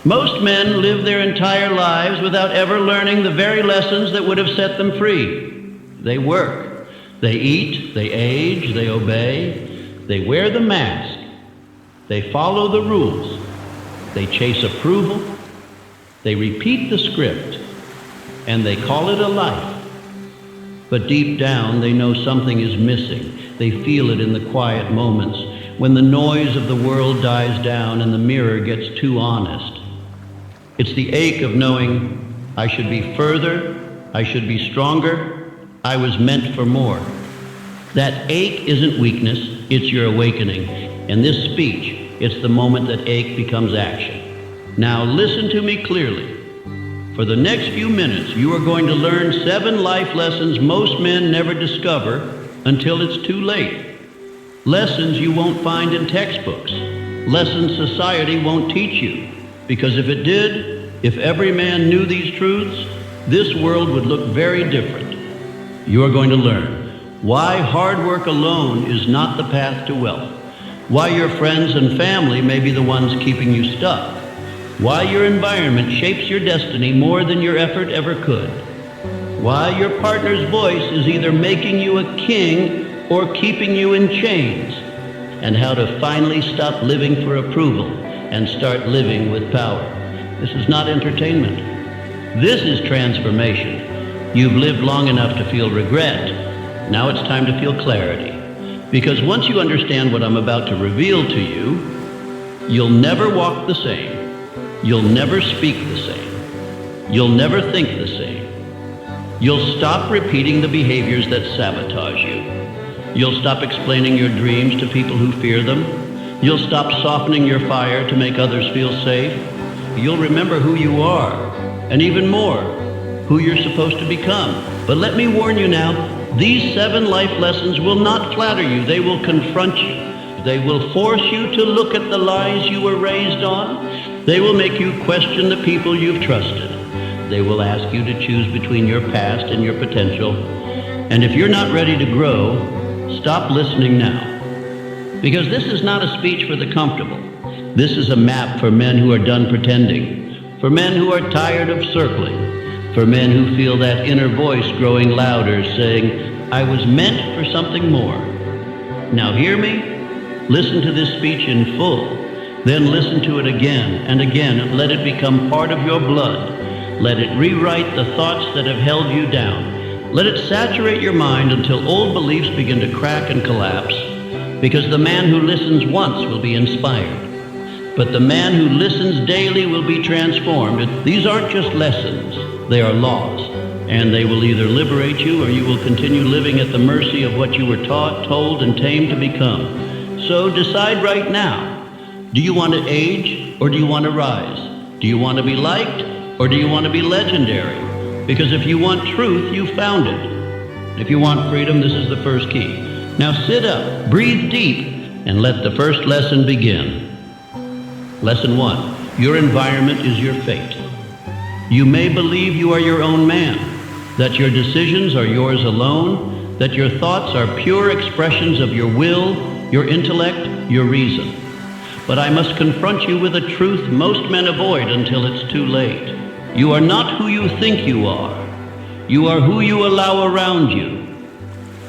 Most men live their entire lives without ever learning the very lessons that would have set them free. They work, they eat, they age, they obey, they wear the mask, they follow the rules, they chase approval, they repeat the script, and they call it a life. But deep down, they know something is missing. They feel it in the quiet moments when the noise of the world dies down and the mirror gets too honest. It's the ache of knowing I should be further, I should be stronger, I was meant for more. That ache isn't weakness, it's your awakening. In this speech, it's the moment that ache becomes action. Now listen to me clearly. For the next few minutes, you are going to learn 7 life lessons most men never discover until it's too late. Lessons you won't find in textbooks. Lessons society won't teach you. Because if it did, if every man knew these truths, this world would look very different. You are going to learn why hard work alone is not the path to wealth. Why your friends and family may be the ones keeping you stuck. Why your environment shapes your destiny more than your effort ever could. Why your partner's voice is either making you a king or keeping you in chains. And how to finally stop living for approval and start living with power. This is not entertainment. This is transformation. You've lived long enough to feel regret. Now it's time to feel clarity. Because once you understand what I'm about to reveal to you, you'll never walk the same. You'll never speak the same. You'll never think the same. You'll stop repeating the behaviors that sabotage you. You'll stop explaining your dreams to people who fear them. You'll stop softening your fire to make others feel safe. You'll remember who you are, and even more, who you're supposed to become. But let me warn you now, these 7 life lessons will not flatter you. They will confront you. They will force you to look at the lies you were raised on. They will make you question the people you've trusted. They will ask you to choose between your past and your potential. And if you're not ready to grow, stop listening now. Because this is not a speech for the comfortable. This is a map for men who are done pretending, for men who are tired of circling, for men who feel that inner voice growing louder saying, I was meant for something more. Now hear me? Listen to this speech in full. Then listen to it again and again and let it become part of your blood. Let it rewrite the thoughts that have held you down. Let it saturate your mind until old beliefs begin to crack and collapse. Because the man who listens once will be inspired. But the man who listens daily will be transformed. These aren't just lessons, they are laws. And they will either liberate you or you will continue living at the mercy of what you were taught, told, and tamed to become. So decide right now. Do you want to age or do you want to rise? Do you want to be liked or do you want to be legendary? Because if you want truth, you found it. If you want freedom, this is the first key. Now sit up, breathe deep, and let the first lesson begin. Lesson 1, your environment is your fate. You may believe you are your own man, that your decisions are yours alone, that your thoughts are pure expressions of your will, your intellect, your reason. But I must confront you with a truth most men avoid until it's too late. You are not who you think you are. You are who you allow around you.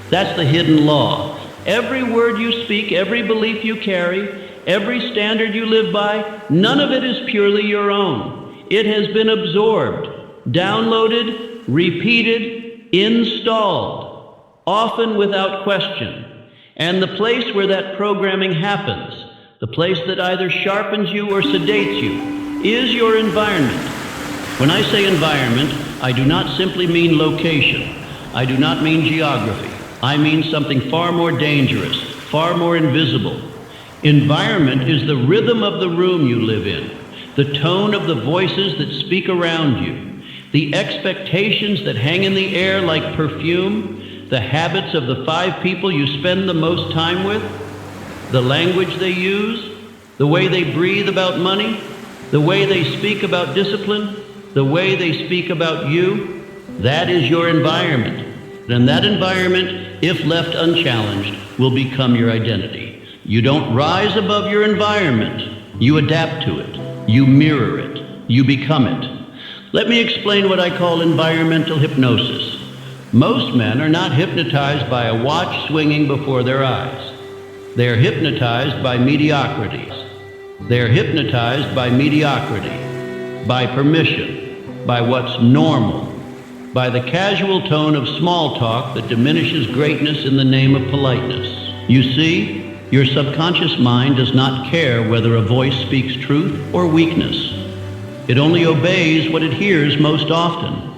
That's the hidden law. Every word you speak, every belief you carry, every standard you live by, none of it is purely your own. It has been absorbed, downloaded, repeated, installed, often without question. And the place where that programming happens, the place that either sharpens you or sedates you, is your environment. When I say environment, I do not simply mean location. I do not mean geography. I mean something far more dangerous, far more invisible. Environment is the rhythm of the room you live in, the tone of the voices that speak around you, the expectations that hang in the air like perfume, the habits of the 5 people you spend the most time with, the language they use, the way they breathe about money, the way they speak about discipline, the way they speak about you. That is your environment. And that environment, if left unchallenged, will become your identity. You don't rise above your environment. You adapt to it. You mirror it. you become it. Let me explain what I call environmental hypnosis. Most men are not hypnotized by a watch swinging before their eyes. They are hypnotized by mediocrities. They are hypnotized by mediocrity, by permission, by what's normal, by the casual tone of small talk that diminishes greatness in the name of politeness. You see, your subconscious mind does not care whether a voice speaks truth or weakness. It only obeys what it hears most often.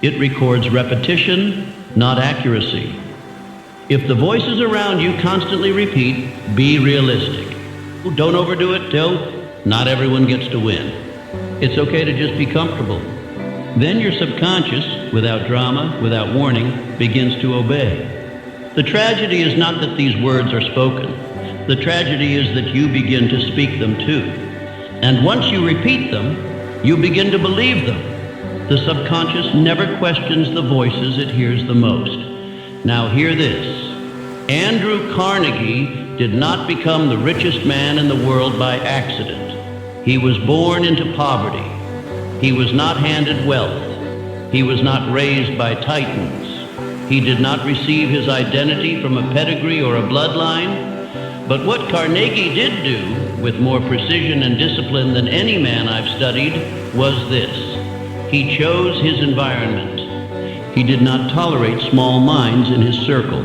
It records repetition, not accuracy. If the voices around you constantly repeat, be realistic. Don't overdo it, not everyone gets to win. It's okay to just be comfortable. Then your subconscious, without drama, without warning, begins to obey. The tragedy is not that these words are spoken. The tragedy is that you begin to speak them too. And once you repeat them, you begin to believe them. The subconscious never questions the voices it hears the most. Now hear this. Andrew Carnegie did not become the richest man in the world by accident. He was born into poverty. He was not handed wealth. He was not raised by titans. He did not receive his identity from a pedigree or a bloodline. But what Carnegie did do, with more precision and discipline than any man I've studied, was this. He chose his environment. He did not tolerate small minds in his circle.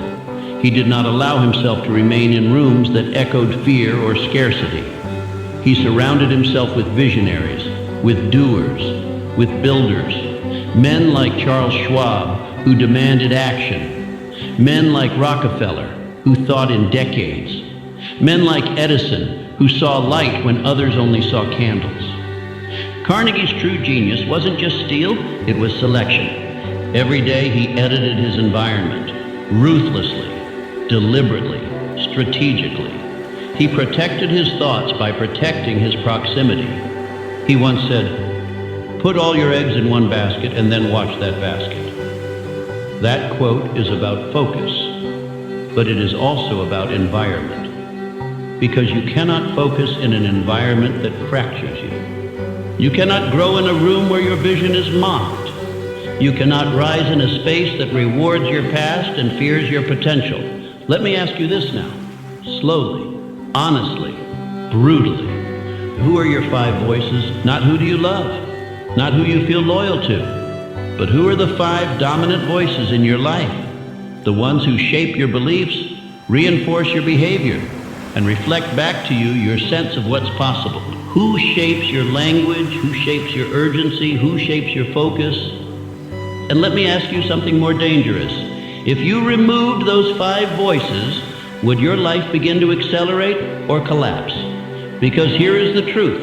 He did not allow himself to remain in rooms that echoed fear or scarcity. He surrounded himself with visionaries, with doers, with builders, men like Charles Schwab, who demanded action, men like Rockefeller, who thought in decades, men like Edison, who saw light when others only saw candles. Carnegie's true genius wasn't just steel, it was selection. Every day he edited his environment, ruthlessly, deliberately, strategically. He protected his thoughts by protecting his proximity. He once said, "Put all your eggs in one basket and then watch that basket." That quote is about focus, but it is also about environment. Because you cannot focus in an environment that fractures you. You cannot grow in a room where your vision is mocked. You cannot rise in a space that rewards your past and fears your potential. Let me ask you this now, slowly, honestly, brutally. Who are your 5 voices? Not who do you love, not who you feel loyal to, but who are the 5 dominant voices in your life? The ones who shape your beliefs, reinforce your behavior, and reflect back to you your sense of what's possible. Who shapes your language? Who shapes your urgency? Who shapes your focus? And let me ask you something more dangerous. If you removed those 5 voices, would your life begin to accelerate or collapse? Because here is the truth.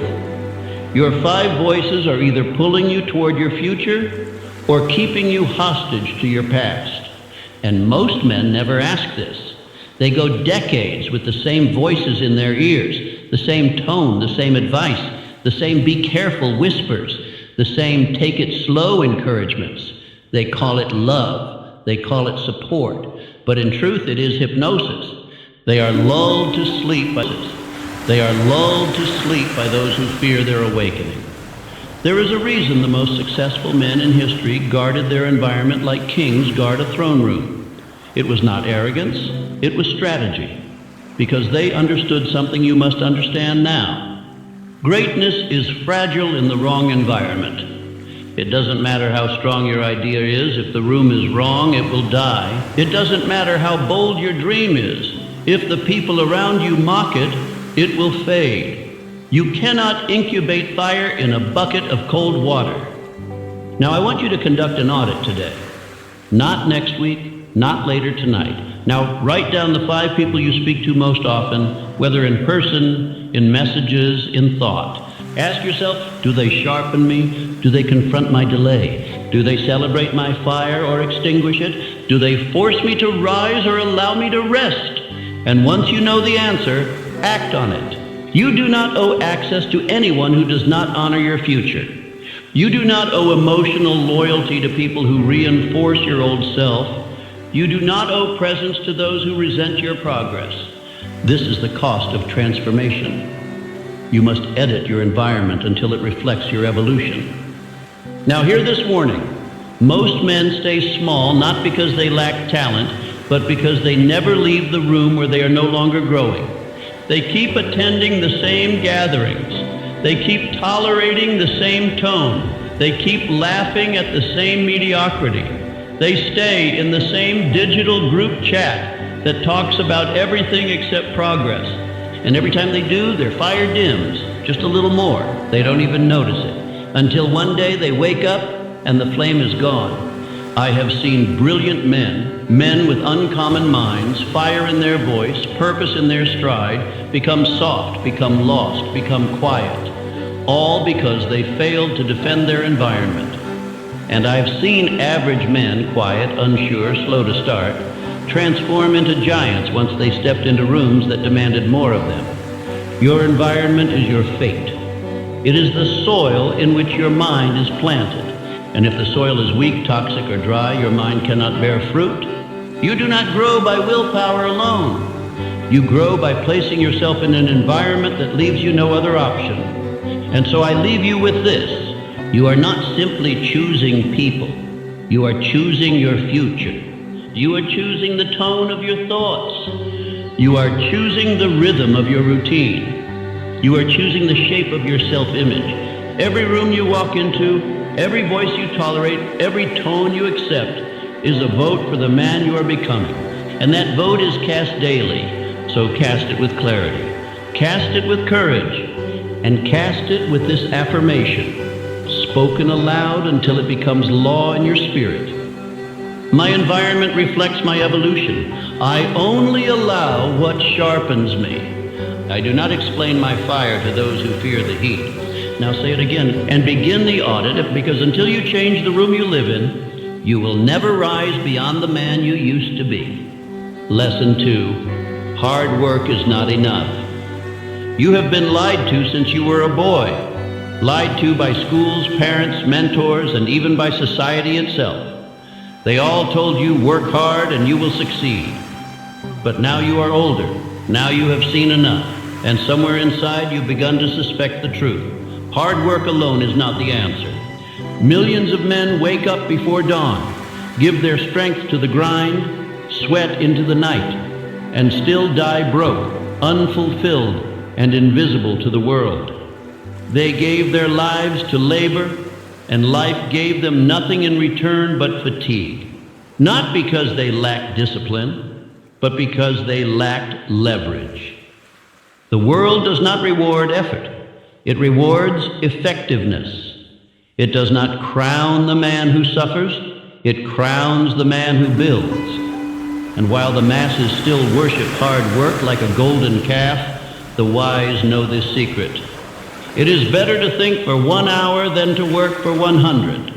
Your 5 voices are either pulling you toward your future or keeping you hostage to your past. And most men never ask this. They go decades with the same voices in their ears, the same tone, the same advice, the same be careful whispers, the same take it slow encouragements. They call it love. They call it support. But in truth, it is hypnosis. They are lulled to sleep by this. They are lulled to sleep by those who fear their awakening. There is a reason the most successful men in history guarded their environment like kings guard a throne room. It was not arrogance, it was strategy, because they understood something you must understand now. Greatness is fragile in the wrong environment. It doesn't matter how strong your idea is, if the room is wrong, it will die. It doesn't matter how bold your dream is. If the people around you mock it, it will fade. You cannot incubate fire in a bucket of cold water. Now I want you to conduct an audit today. Not next week, not later tonight. Now write down the 5 people you speak to most often, whether in person, in messages, in thought. Ask yourself, do they sharpen me? Do they confront my delay? Do they celebrate my fire or extinguish it? Do they force me to rise or allow me to rest? And once you know the answer, act on it. You do not owe access to anyone who does not honor your future. You do not owe emotional loyalty to people who reinforce your old self. You do not owe presence to those who resent your progress. This is the cost of transformation. You must edit your environment until it reflects your evolution. Now hear this warning. Most men stay small not because they lack talent, but because they never leave the room where they are no longer growing. They keep attending the same gatherings. They keep tolerating the same tone. They keep laughing at the same mediocrity. They stay in the same digital group chat that talks about everything except progress. And every time they do, their fire dims just a little more. They don't even notice it. Until one day they wake up and the flame is gone. I have seen brilliant men with uncommon minds, fire in their voice, purpose in their stride, become soft, become lost, become quiet, all because they failed to defend their environment. And I've seen average men, quiet, unsure, slow to start, transform into giants once they stepped into rooms that demanded more of them. Your environment is your fate. It is the soil in which your mind is planted. And if the soil is weak, toxic, or dry, your mind cannot bear fruit. You do not grow by willpower alone. You grow by placing yourself in an environment that leaves you no other option. And so I leave you with this. You are not simply choosing people. You are choosing your future. You are choosing the tone of your thoughts. You are choosing the rhythm of your routine. You are choosing the shape of your self-image. Every room you walk into, every voice you tolerate, every tone you accept is a vote for the man you are becoming. And that vote is cast daily, so cast it with clarity. Cast it with courage, and cast it with this affirmation, spoken aloud until it becomes law in your spirit. My environment reflects my evolution. I only allow what sharpens me. I do not explain my fire to those who fear the heat. Now say it again, and begin the audit, because until you change the room you live in, you will never rise beyond the man you used to be. Lesson 2, hard work is not enough. You have been lied to since you were a boy, lied to by schools, parents, mentors, and even by society itself. They all told you work hard and you will succeed. But now you are older, now you have seen enough, and somewhere inside you've begun to suspect the truth. Hard work alone is not the answer. Millions of men wake up before dawn, give their strength to the grind, sweat into the night, and still die broke, unfulfilled, and invisible to the world. They gave their lives to labor, and life gave them nothing in return but fatigue. Not because they lacked discipline, but because they lacked leverage. The world does not reward effort. It rewards effectiveness. It does not crown the man who suffers. It crowns the man who builds. And while the masses still worship hard work like a golden calf, the wise know this secret. It is better to think for 1 hour than to work for 100.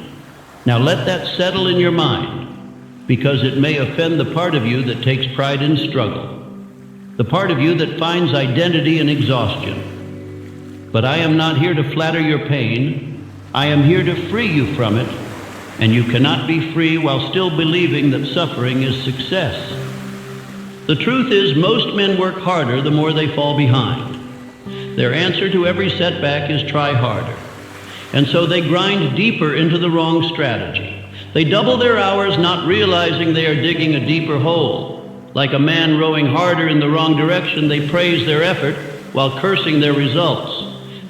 Now let that settle in your mind, because it may offend the part of you that takes pride in struggle, the part of you that finds identity in exhaustion. But I am not here to flatter your pain. I am here to free you from it, and you cannot be free while still believing that suffering is success. The truth is, most men work harder the more they fall behind. Their answer to every setback is try harder. And so they grind deeper into the wrong strategy. They double their hours, not realizing they are digging a deeper hole. Like a man rowing harder in the wrong direction, they praise their effort while cursing their results.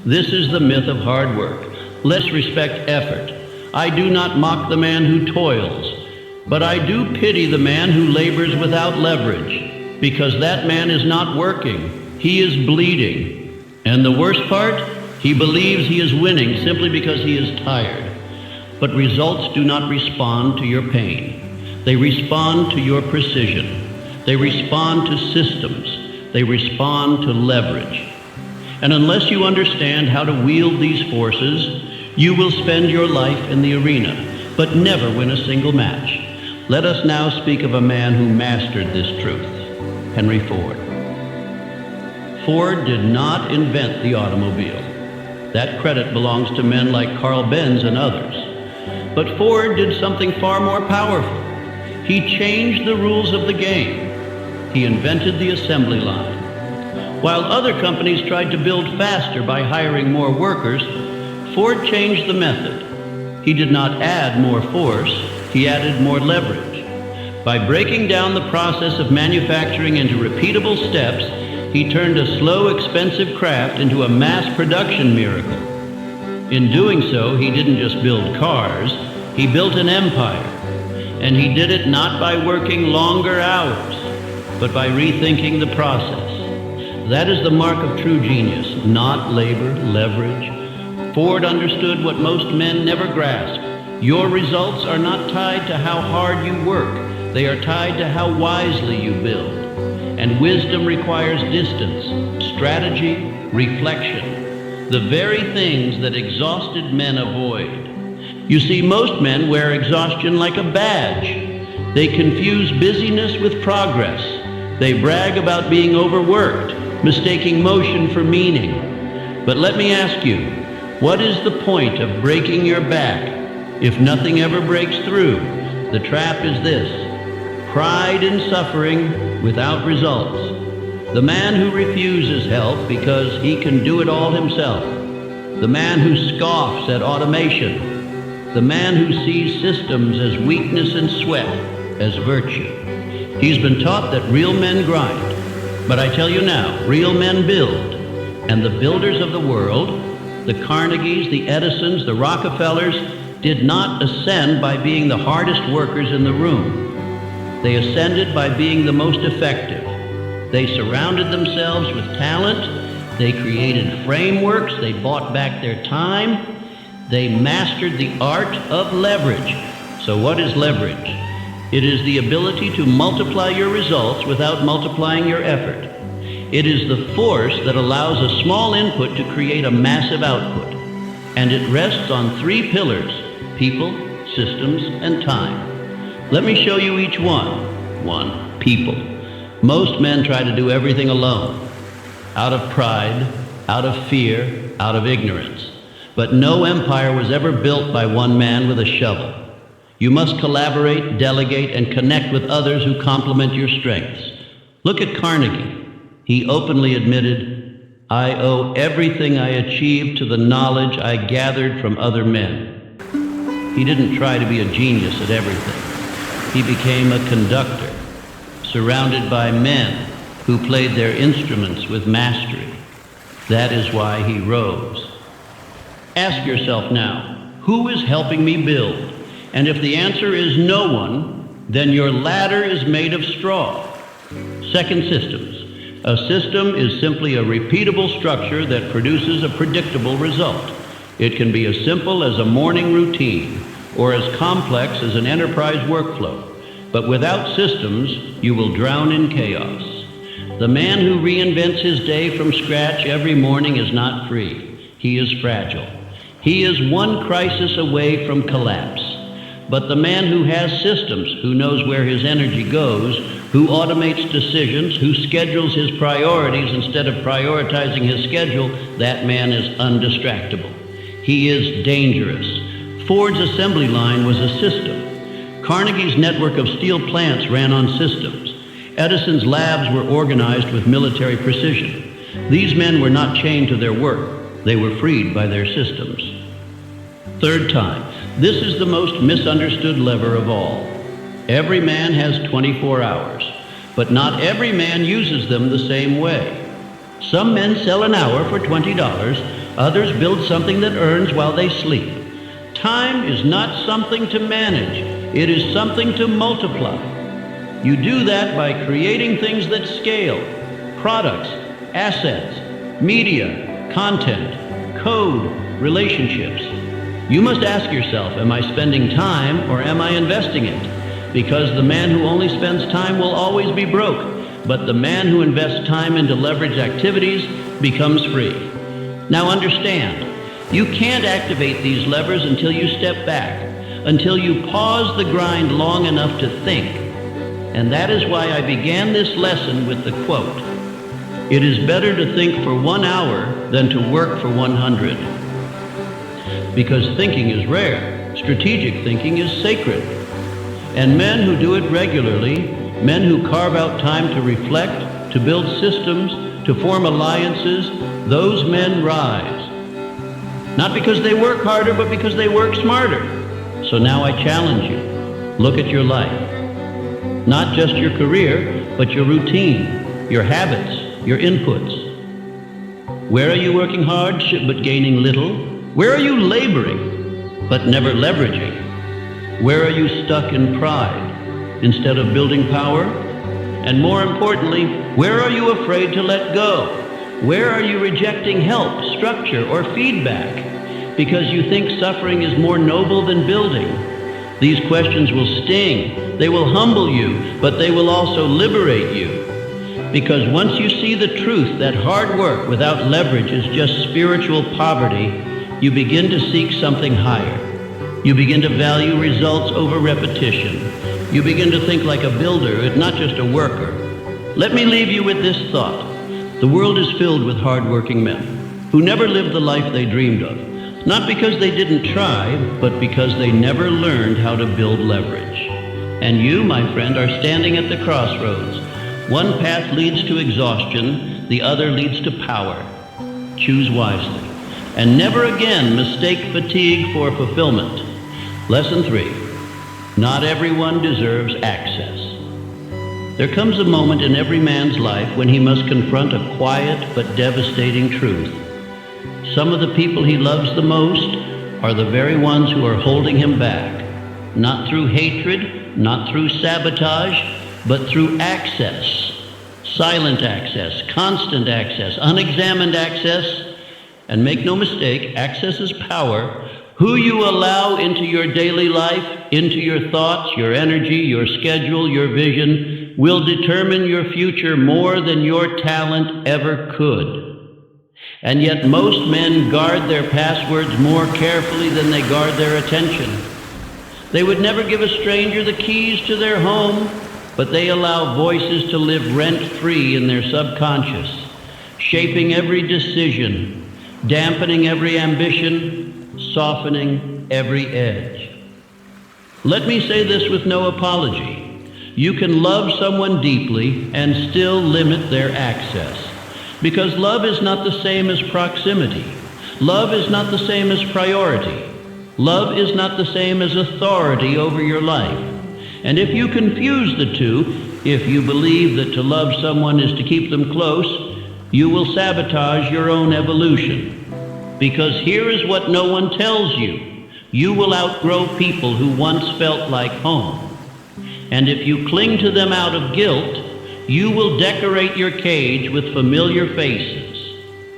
This is the myth of hard work. Let's respect effort. I do not mock the man who toils, but I do pity the man who labors without leverage, because that man is not working. He is bleeding. And the worst part, he believes he is winning simply because he is tired. But results do not respond to your pain. They respond to your precision. They respond to systems. They respond to leverage. And unless you understand how to wield these forces, you will spend your life in the arena, but never win a single match. Let us now speak of a man who mastered this truth, Henry Ford. Ford did not invent the automobile. That credit belongs to men like Carl Benz and others. But Ford did something far more powerful. He changed the rules of the game. He invented the assembly line. While other companies tried to build faster by hiring more workers, Ford changed the method. He did not add more force, he added more leverage. By breaking down the process of manufacturing into repeatable steps, he turned a slow, expensive craft into a mass production miracle. In doing so, he didn't just build cars, he built an empire. And he did it not by working longer hours, but by rethinking the process. That is the mark of true genius, not labor, leverage. Ford understood what most men never grasp. Your results are not tied to how hard you work. They are tied to how wisely you build. And wisdom requires distance, strategy, reflection. The very things that exhausted men avoid. You see, most men wear exhaustion like a badge. They confuse busyness with progress. They brag about being overworked, mistaking motion for meaning. But let me ask you, what is the point of breaking your back if nothing ever breaks through? The trap is this: pride in suffering without results. The man who refuses help because he can do it all himself. The man who scoffs at automation. The man who sees systems as weakness and sweat as virtue. He's been taught that real men grind. But I tell you now, real men build. And the builders of the world, the Carnegies, the Edisons, the Rockefellers, did not ascend by being the hardest workers in the room. They ascended by being the most effective. They surrounded themselves with talent. They created frameworks. They bought back their time. They mastered the art of leverage. So what is leverage? It is the ability to multiply your results without multiplying your effort. It is the force that allows a small input to create a massive output. And it rests on three pillars: people, systems, and time. Let me show you each one. One, people. Most men try to do everything alone, out of pride, out of fear, out of ignorance. But no empire was ever built by one man with a shovel. You must collaborate, delegate, and connect with others who complement your strengths. Look at Carnegie. He openly admitted, "I owe everything I achieved to the knowledge I gathered from other men." He didn't try to be a genius at everything. He became a conductor, surrounded by men who played their instruments with mastery. That is why he rose. Ask yourself now, who is helping me build? And if the answer is no one, then your ladder is made of straw. Second, systems. A system is simply a repeatable structure that produces a predictable result. It can be as simple as a morning routine or as complex as an enterprise workflow. But without systems, you will drown in chaos. The man who reinvents his day from scratch every morning is not free. He is fragile. He is one crisis away from collapse. But the man who has systems, who knows where his energy goes, who automates decisions, who schedules his priorities instead of prioritizing his schedule, that man is undistractable. He is dangerous. Ford's assembly line was a system. Carnegie's network of steel plants ran on systems. Edison's labs were organized with military precision. These men were not chained to their work. They were freed by their systems. Third, time. This is the most misunderstood lever of all. Every man has 24 hours, but not every man uses them the same way. Some men sell an hour for $20, others build something that earns while they sleep. Time is not something to manage, it is something to multiply. You do that by creating things that scale: products, assets, media, content, code, relationships. You must ask yourself, am I spending time or am I investing it? Because the man who only spends time will always be broke, but the man who invests time into leveraged activities becomes free. Now understand, you can't activate these levers until you step back, until you pause the grind long enough to think. And that is why I began this lesson with the quote, "It is better to think for 1 hour than to work for 100. Because thinking is rare, strategic thinking is sacred. And men who do it regularly, men who carve out time to reflect, to build systems, to form alliances, those men rise. Not because they work harder, but because they work smarter. So now I challenge you. Look at your life. Not just your career, but your routine, your habits, your inputs. Where are you working hard but gaining little? Where are you laboring but never leveraging? Where are you stuck in pride instead of building power? And more importantly, where are you afraid to let go? Where are you rejecting help, structure, or feedback because you think suffering is more noble than building? These questions will sting. They will humble you, but they will also liberate you. Because once you see the truth that hard work without leverage is just spiritual poverty, you begin to seek something higher. You begin to value results over repetition. You begin to think like a builder and not just a worker. Let me leave you with this thought. The world is filled with hard-working men who never lived the life they dreamed of, not because they didn't try, but because they never learned how to build leverage. And you, my friend, are standing at the crossroads. One path leads to exhaustion, the other leads to power. Choose wisely, and never again mistake fatigue for fulfillment. Lesson 3, not everyone deserves access. There comes a moment in every man's life when he must confront a quiet but devastating truth. Some of the people he loves the most are the very ones who are holding him back, not through hatred, not through sabotage, but through access, silent access, constant access, unexamined access. And make no mistake, access is power. Who you allow into your daily life, into your thoughts, your energy, your schedule, your vision, will determine your future more than your talent ever could. And yet most men guard their passwords more carefully than they guard their attention. They would never give a stranger the keys to their home, but they allow voices to live rent-free in their subconscious, shaping every decision, dampening every ambition, softening every edge. Let me say this with no apology. You can love someone deeply and still limit their access, because love is not the same as proximity. Love is not the same as priority. Love is not the same as authority over your life. And if you confuse the two, if you believe that to love someone is to keep them close, you will sabotage your own evolution. Because here is what no one tells you. You will outgrow people who once felt like home. And if you cling to them out of guilt, you will decorate your cage with familiar faces.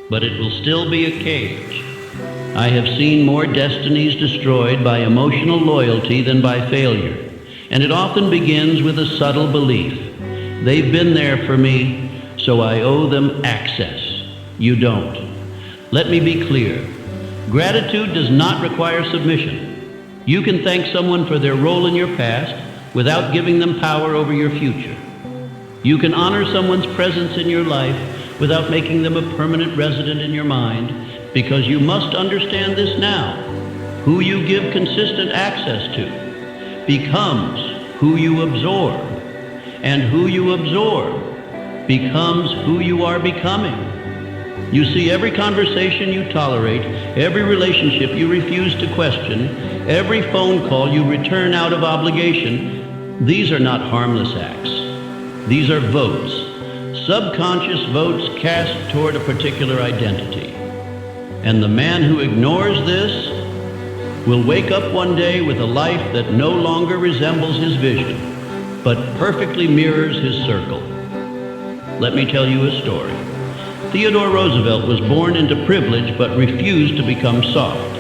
But it will still be a cage. I have seen more destinies destroyed by emotional loyalty than by failure. And it often begins with a subtle belief. They've been there for me, so I owe them access. You don't. Let me be clear. Gratitude does not require submission. You can thank someone for their role in your past without giving them power over your future. You can honor someone's presence in your life without making them a permanent resident in your mind, because you must understand this now. Who you give consistent access to becomes who you absorb, and who you absorb becomes who you are becoming. You see, every conversation you tolerate, every relationship you refuse to question, every phone call you return out of obligation, these are not harmless acts. These are votes, subconscious votes cast toward a particular identity. And the man who ignores this will wake up one day with a life that no longer resembles his vision, but perfectly mirrors his circle. Let me tell you a story. Theodore Roosevelt was born into privilege but refused to become soft.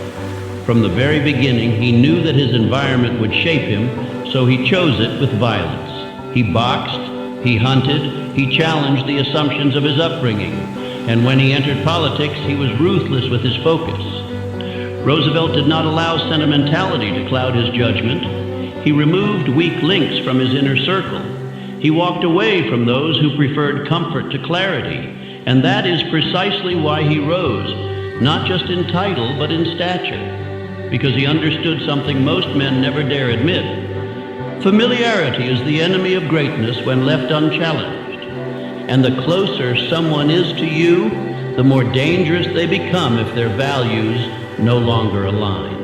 From the very beginning, he knew that his environment would shape him, so he chose it with violence. He boxed, he hunted, he challenged the assumptions of his upbringing, and when he entered politics, he was ruthless with his focus. Roosevelt did not allow sentimentality to cloud his judgment. He removed weak links from his inner circle. He walked away from those who preferred comfort to clarity. And that is precisely why he rose, not just in title, but in stature, because he understood something most men never dare admit. Familiarity is the enemy of greatness when left unchallenged. And the closer someone is to you, the more dangerous they become if their values no longer align.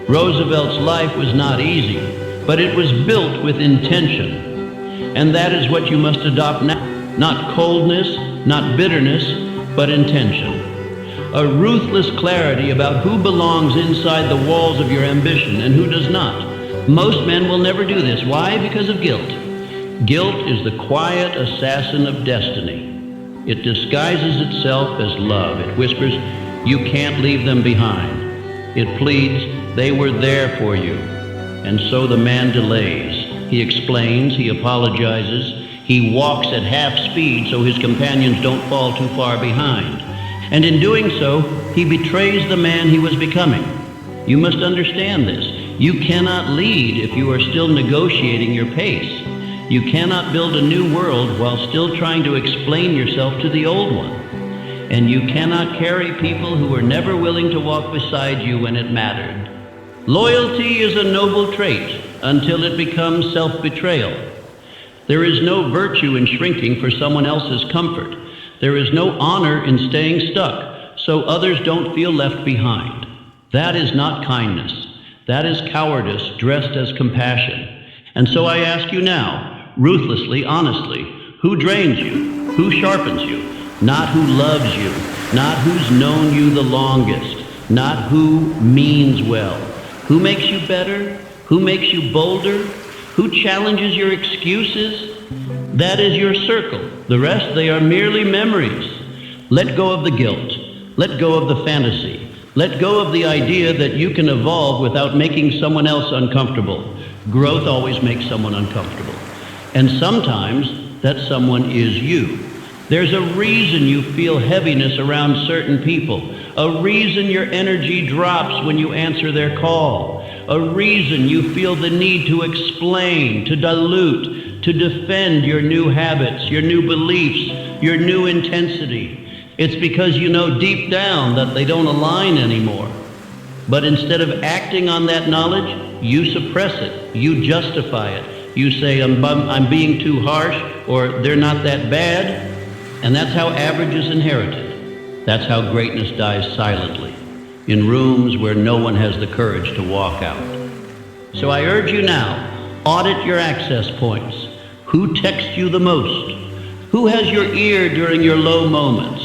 Roosevelt's life was not easy, but it was built with intention. And that is what you must adopt now. Not coldness, not bitterness, but intention. A ruthless clarity about who belongs inside the walls of your ambition and who does not. Most men will never do this. Why? Because of guilt. Guilt is the quiet assassin of destiny. It disguises itself as love. It whispers, you can't leave them behind. It pleads, they were there for you. And so the man delays. He explains, he apologizes, he walks at half speed so his companions don't fall too far behind. And in doing so, he betrays the man he was becoming. You must understand this. You cannot lead if you are still negotiating your pace. You cannot build a new world while still trying to explain yourself to the old one. And you cannot carry people who were never willing to walk beside you when it mattered. Loyalty is a noble trait until it becomes self-betrayal. There is no virtue in shrinking for someone else's comfort. There is no honor in staying stuck so others don't feel left behind. That is not kindness. That is cowardice dressed as compassion. And so I ask you now, ruthlessly, honestly, who drains you? Who sharpens you? Not who loves you, not who's known you the longest, not who means well. Who makes you better? Who makes you bolder? Who challenges your excuses? That is your circle. The rest, they are merely memories. Let go of the guilt. Let go of the fantasy. Let go of the idea that you can evolve without making someone else uncomfortable. Growth always makes someone uncomfortable. And sometimes that someone is you. There's a reason you feel heaviness around certain people. A reason your energy drops when you answer their call. A reason you feel the need to explain, to dilute, to defend your new habits, your new beliefs, your new intensity. It's because you know deep down that they don't align anymore. But instead of acting on that knowledge, you suppress it, you justify it. You say, I'm being too harsh, or they're not that bad. And that's how average is inherited. That's how greatness dies silently, in rooms where no one has the courage to walk out. So I urge you now, audit your access points. Who texts you the most? Who has your ear during your low moments?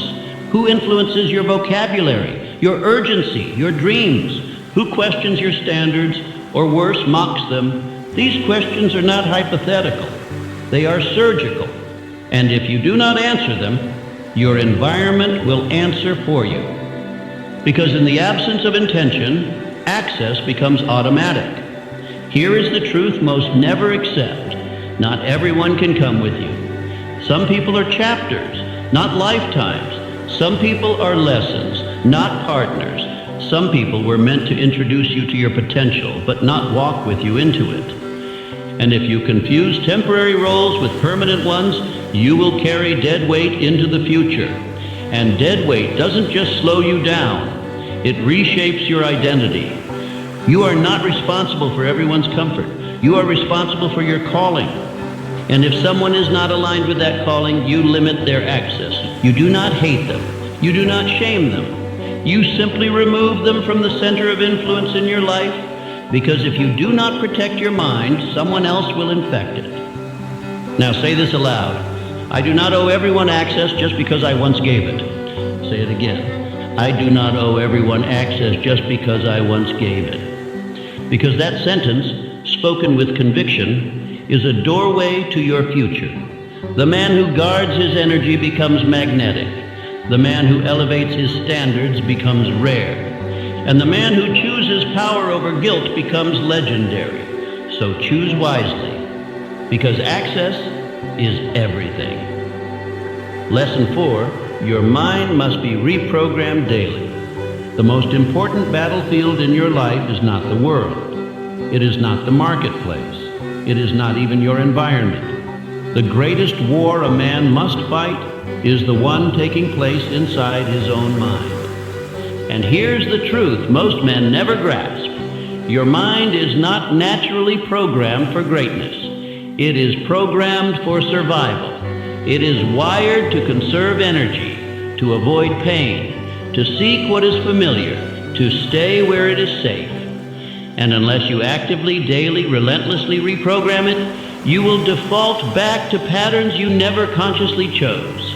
Who influences your vocabulary, your urgency, your dreams? Who questions your standards, or worse, mocks them? These questions are not hypothetical. They are surgical. And if you do not answer them, your environment will answer for you. Because in the absence of intention, access becomes automatic. Here is the truth most never accept. Not everyone can come with you. Some people are chapters, not lifetimes. Some people are lessons, not partners. Some people were meant to introduce you to your potential, but not walk with you into it. And if you confuse temporary roles with permanent ones, you will carry dead weight into the future. And dead weight doesn't just slow you down, it reshapes your identity. You are not responsible for everyone's comfort. You are responsible for your calling. And if someone is not aligned with that calling, you limit their access. You do not hate them. You do not shame them. You simply remove them from the center of influence in your life, because if you do not protect your mind, someone else will infect it. Now say this aloud. I do not owe everyone access just because I once gave it. Say it again. I do not owe everyone access just because I once gave it. Because that sentence, spoken with conviction, is a doorway to your future. The man who guards his energy becomes magnetic. The man who elevates his standards becomes rare. And the man who chooses power over guilt becomes legendary. So choose wisely, because access is everything. Lesson 4, your mind must be reprogrammed daily. The most important battlefield in your life is not the world. It is not the marketplace. It is not even your environment. The greatest war a man must fight is the one taking place inside his own mind. And here's the truth most men never grasp. Your mind is not naturally programmed for greatness. It is programmed for survival. It is wired to conserve energy, to avoid pain, to seek what is familiar, to stay where it is safe. And unless you actively, daily, relentlessly reprogram it, you will default back to patterns you never consciously chose.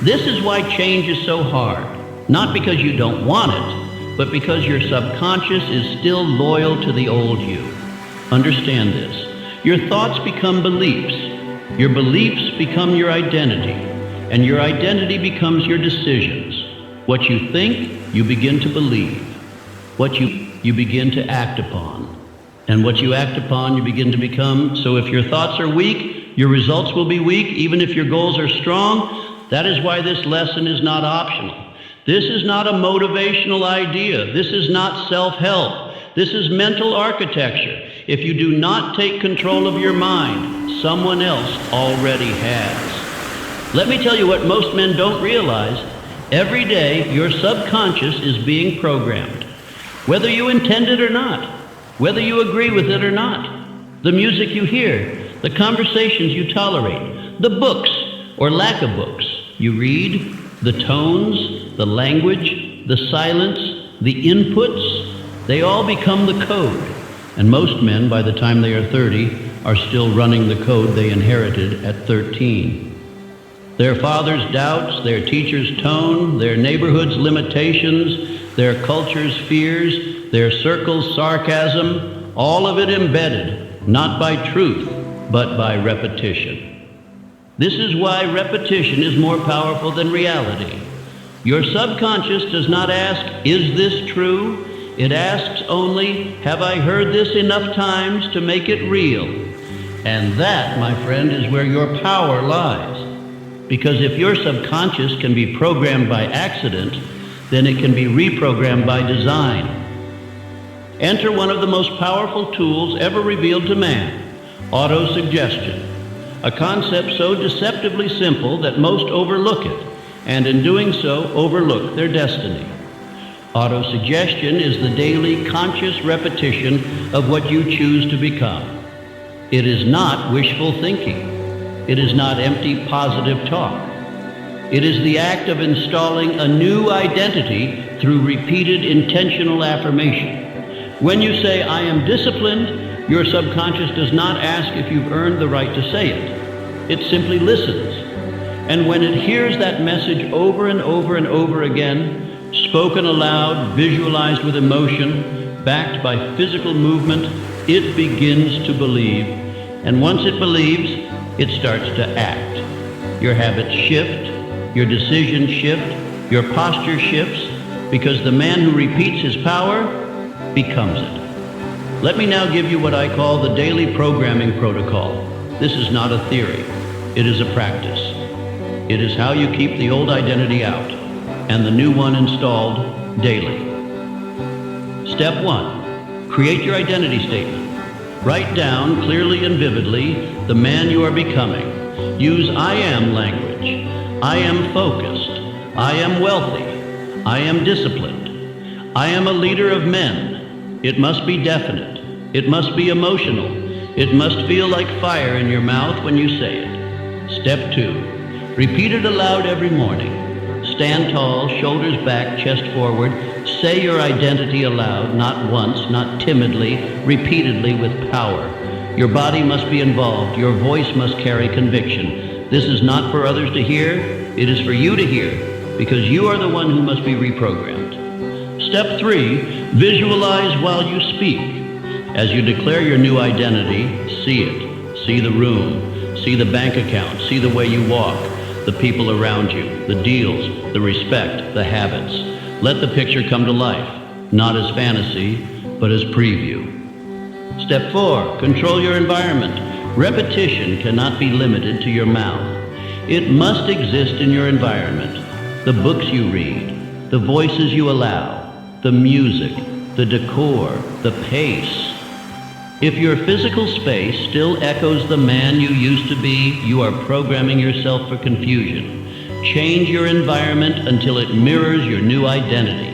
This is why change is so hard, not because you don't want it, but because your subconscious is still loyal to the old you. Understand this. Your thoughts become beliefs. Your beliefs become your identity, and your identity becomes your decisions. What you think, you begin to believe. What you begin to act upon. And what you act upon, you begin to become. So if your thoughts are weak, your results will be weak. Even if your goals are strong, that is why this lesson is not optional. This is not a motivational idea. This is not self-help. This is mental architecture. If you do not take control of your mind, someone else already has. Let me tell you what most men don't realize. Every day, your subconscious is being programmed. Whether you intend it or not, whether you agree with it or not, the music you hear, the conversations you tolerate, the books or lack of books you read, the tones, the language, the silence, the inputs, they all become the code. And most men, by the time they are 30, are still running the code they inherited at 13. Their father's doubts, their teacher's tone, their neighborhood's limitations, their culture's fears, their circle's sarcasm, all of it embedded, not by truth, but by repetition. This is why repetition is more powerful than reality. Your subconscious does not ask, is this true? It asks only, have I heard this enough times to make it real? And that, my friend, is where your power lies. Because if your subconscious can be programmed by accident, then it can be reprogrammed by design. Enter one of the most powerful tools ever revealed to man, autosuggestion, a concept so deceptively simple that most overlook it, and in doing so, overlook their destiny. Autosuggestion is the daily conscious repetition of what you choose to become. It is not wishful thinking. It is not empty positive talk. It is the act of installing a new identity through repeated intentional affirmation. When you say, I am disciplined, your subconscious does not ask if you've earned the right to say it. It simply listens. And when it hears that message over and over and over again, spoken aloud, visualized with emotion, backed by physical movement, it begins to believe. And once it believes, it starts to act. Your habits shift, your decisions shift, your posture shifts, because the man who repeats his power becomes it. Let me now give you what I call the daily programming protocol. This is not a theory. It is a practice. It is how you keep the old identity out and the new one installed daily. Step 1, create your identity statement. Write down clearly and vividly the man you are becoming. Use I am language. I am focused. I am wealthy. I am disciplined. I am a leader of men. It must be definite. It must be emotional. It must feel like fire in your mouth when you say it. Step 2, repeat it aloud every morning. Stand tall, shoulders back, chest forward. Say your identity aloud, not once, not timidly, repeatedly with power. Your body must be involved. Your voice must carry conviction. This is not for others to hear. It is for you to hear, because you are the one who must be reprogrammed. Step 3, visualize while you speak. As you declare your new identity, see it. See the room. See the bank account. See the way you walk. The people around you, the deals, the respect, the habits. Let the picture come to life, not as fantasy, but as preview. Step 4, control your environment. Repetition cannot be limited to your mouth. It must exist in your environment. The books you read, the voices you allow, the music, the decor, the pace. If your physical space still echoes the man you used to be, you are programming yourself for confusion. Change your environment until it mirrors your new identity.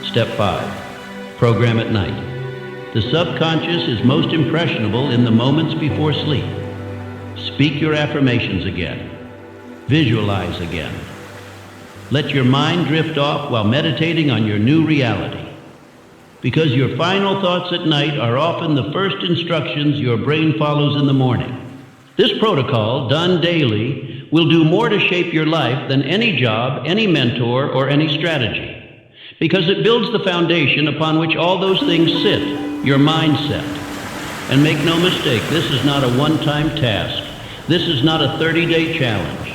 Step 5, program at night. The subconscious is most impressionable in the moments before sleep. Speak your affirmations again. Visualize again. Let your mind drift off while meditating on your new reality, because your final thoughts at night are often the first instructions your brain follows in the morning. This protocol, done daily, will do more to shape your life than any job, any mentor, or any strategy, because it builds the foundation upon which all those things sit, your mindset. And make no mistake, this is not a one-time task. This is not a 30-day challenge.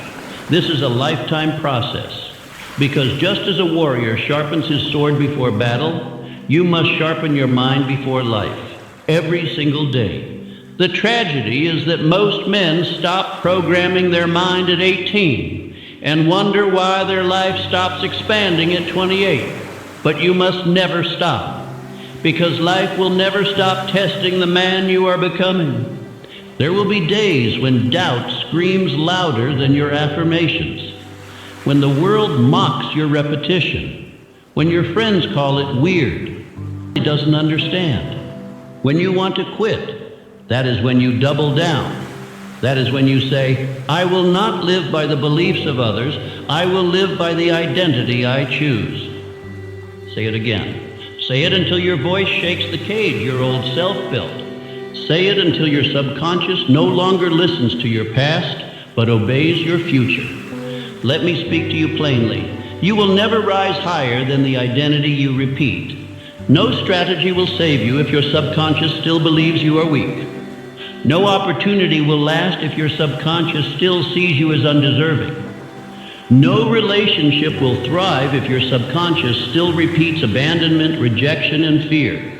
This is a lifetime process, because just as a warrior sharpens his sword before battle, you must sharpen your mind before life, every single day. The tragedy is that most men stop programming their mind at 18 and wonder why their life stops expanding at 28. But you must never stop, because life will never stop testing the man you are becoming. There will be days when doubt screams louder than your affirmations, when the world mocks your repetition, when your friends call it weird. He doesn't understand. When you want to quit, that is when you double down. That is when you say, I will not live by the beliefs of others. I will live by the identity I choose. Say it again. Say it until your voice shakes the cage your old self built. Say it until your subconscious no longer listens to your past, but obeys your future. Let me speak to you plainly. You will never rise higher than the identity you repeat. No strategy will save you if your subconscious still believes you are weak. No opportunity will last if your subconscious still sees you as undeserving. No relationship will thrive if your subconscious still repeats abandonment, rejection, and fear.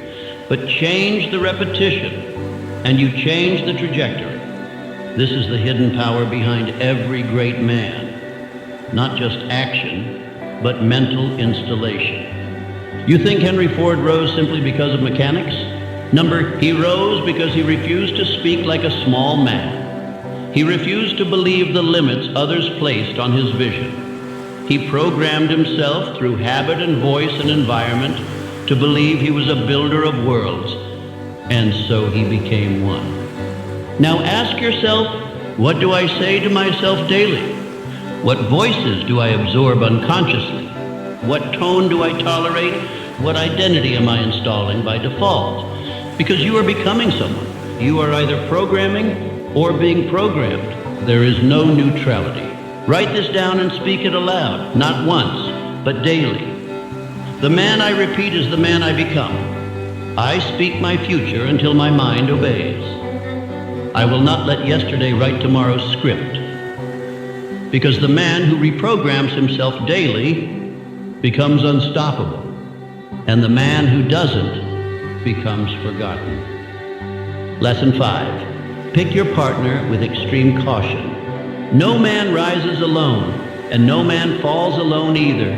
But change the repetition, and you change the trajectory. This is the hidden power behind every great man. Not just action, but mental installation. You think Henry Ford rose simply because of mechanics? He rose because he refused to speak like a small man. He refused to believe the limits others placed on his vision. He programmed himself through habit and voice and environment to believe he was a builder of worlds, and so he became one. Now ask yourself, what do I say to myself daily? What voices do I absorb unconsciously? What tone do I tolerate? What identity am I installing by default? Because you are becoming someone. You are either programming or being programmed. There is no neutrality. Write this down and speak it aloud, not once, but daily. The man I repeat is the man I become. I speak my future until my mind obeys. I will not let yesterday write tomorrow's script. Because the man who reprograms himself daily becomes unstoppable, and the man who doesn't becomes forgotten. Lesson 5. Pick your partner with extreme caution. No man rises alone, and no man falls alone either.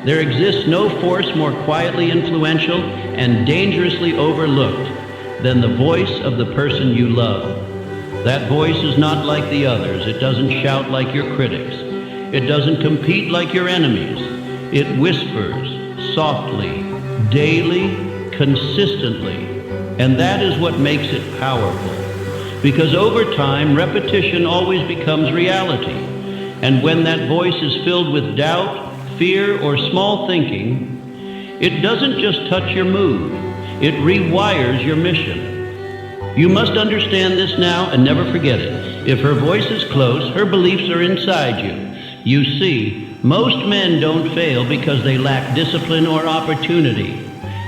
There exists no force more quietly influential and dangerously overlooked than the voice of the person you love. That voice is not like the others. It doesn't shout like your critics. It doesn't compete like your enemies. It whispers softly, daily, consistently, and that is what makes it powerful. Because over time, repetition always becomes reality. And when that voice is filled with doubt, fear, or small thinking, it doesn't just touch your mood, it rewires your mission. You must understand this now and never forget it. If her voice is close, her beliefs are inside you. You see, most men don't fail because they lack discipline or opportunity.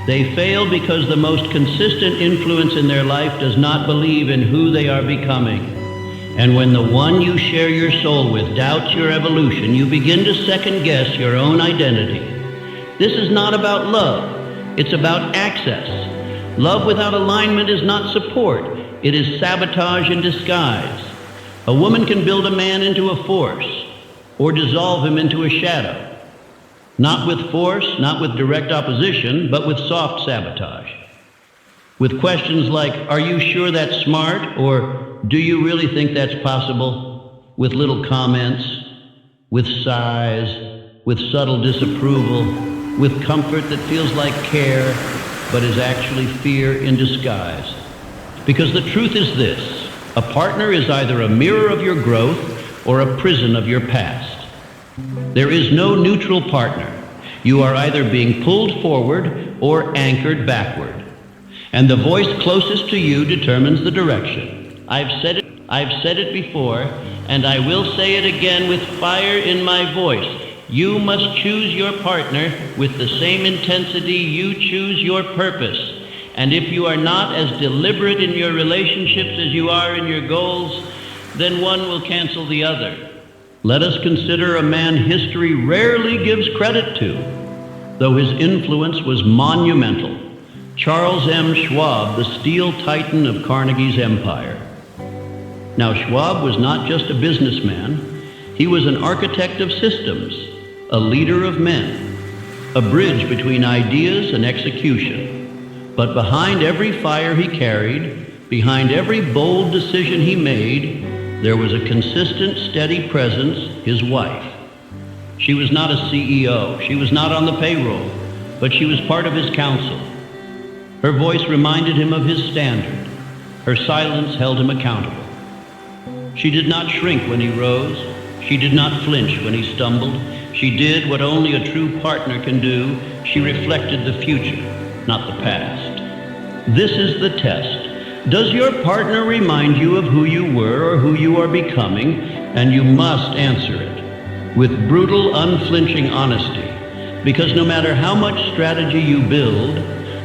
They fail because the most consistent influence in their life does not believe in who they are becoming. And when the one you share your soul with doubts your evolution, you begin to second-guess your own identity. This is not about love. It's about access. Love without alignment is not support. It is sabotage in disguise. A woman can build a man into a force or dissolve him into a shadow. Not with force, not with direct opposition, but with soft sabotage. With questions like, are you sure that's smart? Or do you really think that's possible? With little comments, with sighs, with subtle disapproval, with comfort that feels like care, but is actually fear in disguise. Because the truth is this, a partner is either a mirror of your growth or a prison of your past. There is no neutral partner. You are either being pulled forward or anchored backward. And the voice closest to you determines the direction. I've said it before, and I will say it again with fire in my voice. You must choose your partner with the same intensity you choose your purpose. And if you are not as deliberate in your relationships as you are in your goals, then one will cancel the other. Let us consider a man history rarely gives credit to, though his influence was monumental. Charles M. Schwab, the steel titan of Carnegie's empire. Now, Schwab was not just a businessman. He was an architect of systems, a leader of men, a bridge between ideas and execution. But behind every fire he carried, behind every bold decision he made, there was a consistent, steady presence, his wife. She was not a CEO, she was not on the payroll, but she was part of his council. Her voice reminded him of his standard. Her silence held him accountable. She did not shrink when he rose. She did not flinch when he stumbled. She did what only a true partner can do. She reflected the future, not the past. This is the test. Does your partner remind you of who you were or who you are becoming? And you must answer it with brutal, unflinching honesty. Because no matter how much strategy you build,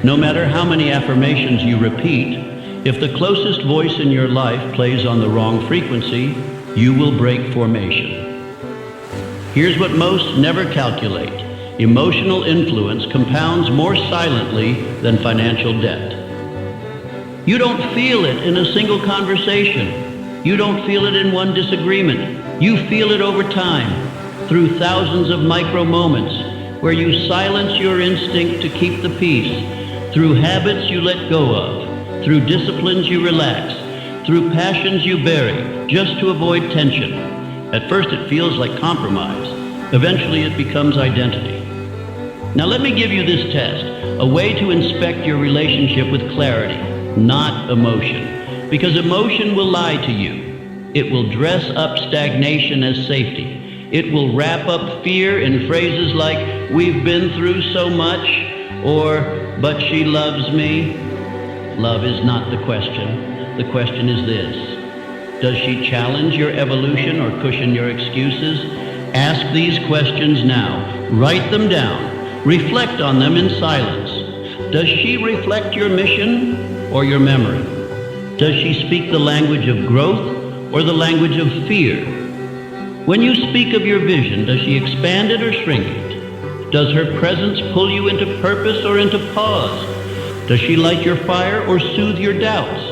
no matter how many affirmations you repeat, if the closest voice in your life plays on the wrong frequency, you will break formation. Here's what most never calculate. Emotional influence compounds more silently than financial debt. You don't feel it in a single conversation. You don't feel it in one disagreement. You feel it over time, through thousands of micro moments where you silence your instinct to keep the peace, through habits you let go of, through disciplines you relax, through passions you bury, just to avoid tension. At first it feels like compromise. Eventually it becomes identity. Now let me give you this test, a way to inspect your relationship with clarity, not emotion. Because emotion will lie to you. It will dress up stagnation as safety. It will wrap up fear in phrases like, "We've been through so much," or, "But she loves me." Love is not the question. The question is this: does she challenge your evolution or cushion your excuses? Ask these questions now. Write them down. Reflect on them in silence. Does she reflect your mission or your memory? Does she speak the language of growth or the language of fear? When you speak of your vision, does she expand it or shrink it? Does her presence pull you into purpose or into pause? Does she light your fire or soothe your doubts?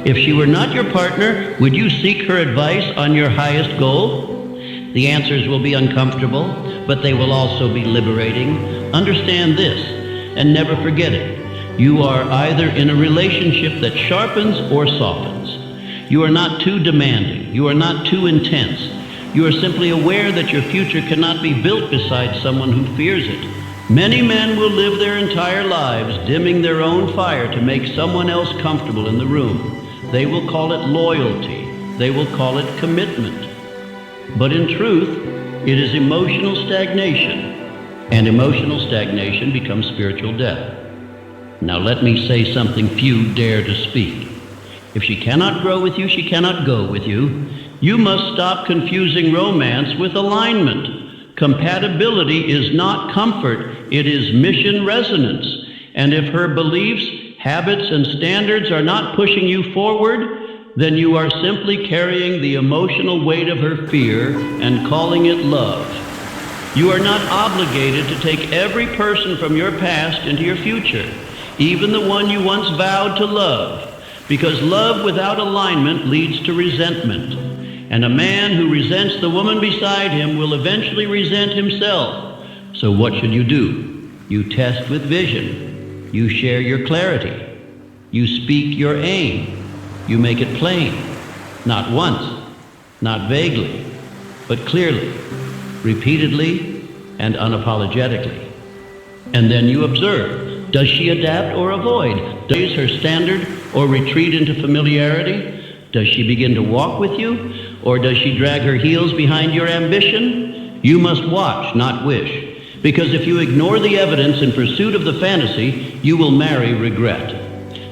If she were not your partner, would you seek her advice on your highest goal? The answers will be uncomfortable, but they will also be liberating. Understand this, and never forget it. You are either in a relationship that sharpens or softens. You are not too demanding. You are not too intense. You are simply aware that your future cannot be built beside someone who fears it. Many men will live their entire lives dimming their own fire to make someone else comfortable in the room. They will call it loyalty. They will call it commitment. But in truth, it is emotional stagnation, and emotional stagnation becomes spiritual death. Now let me say something few dare to speak. If she cannot grow with you, she cannot go with you. You must stop confusing romance with alignment. Compatibility is not comfort, it is mission resonance. And if her beliefs, habits, and standards are not pushing you forward, then you are simply carrying the emotional weight of her fear and calling it love. You are not obligated to take every person from your past into your future, even the one you once vowed to love, because love without alignment leads to resentment. And a man who resents the woman beside him will eventually resent himself. So what should you do? You test with vision. You share your clarity. You speak your aim. You make it plain. Not once, not vaguely, but clearly, repeatedly, and unapologetically. And then you observe. Does she adapt or avoid? Does she raise her standard or retreat into familiarity? Does she begin to walk with you, or does she drag her heels behind your ambition? You must watch, not wish, because if you ignore the evidence in pursuit of the fantasy, you will marry regret.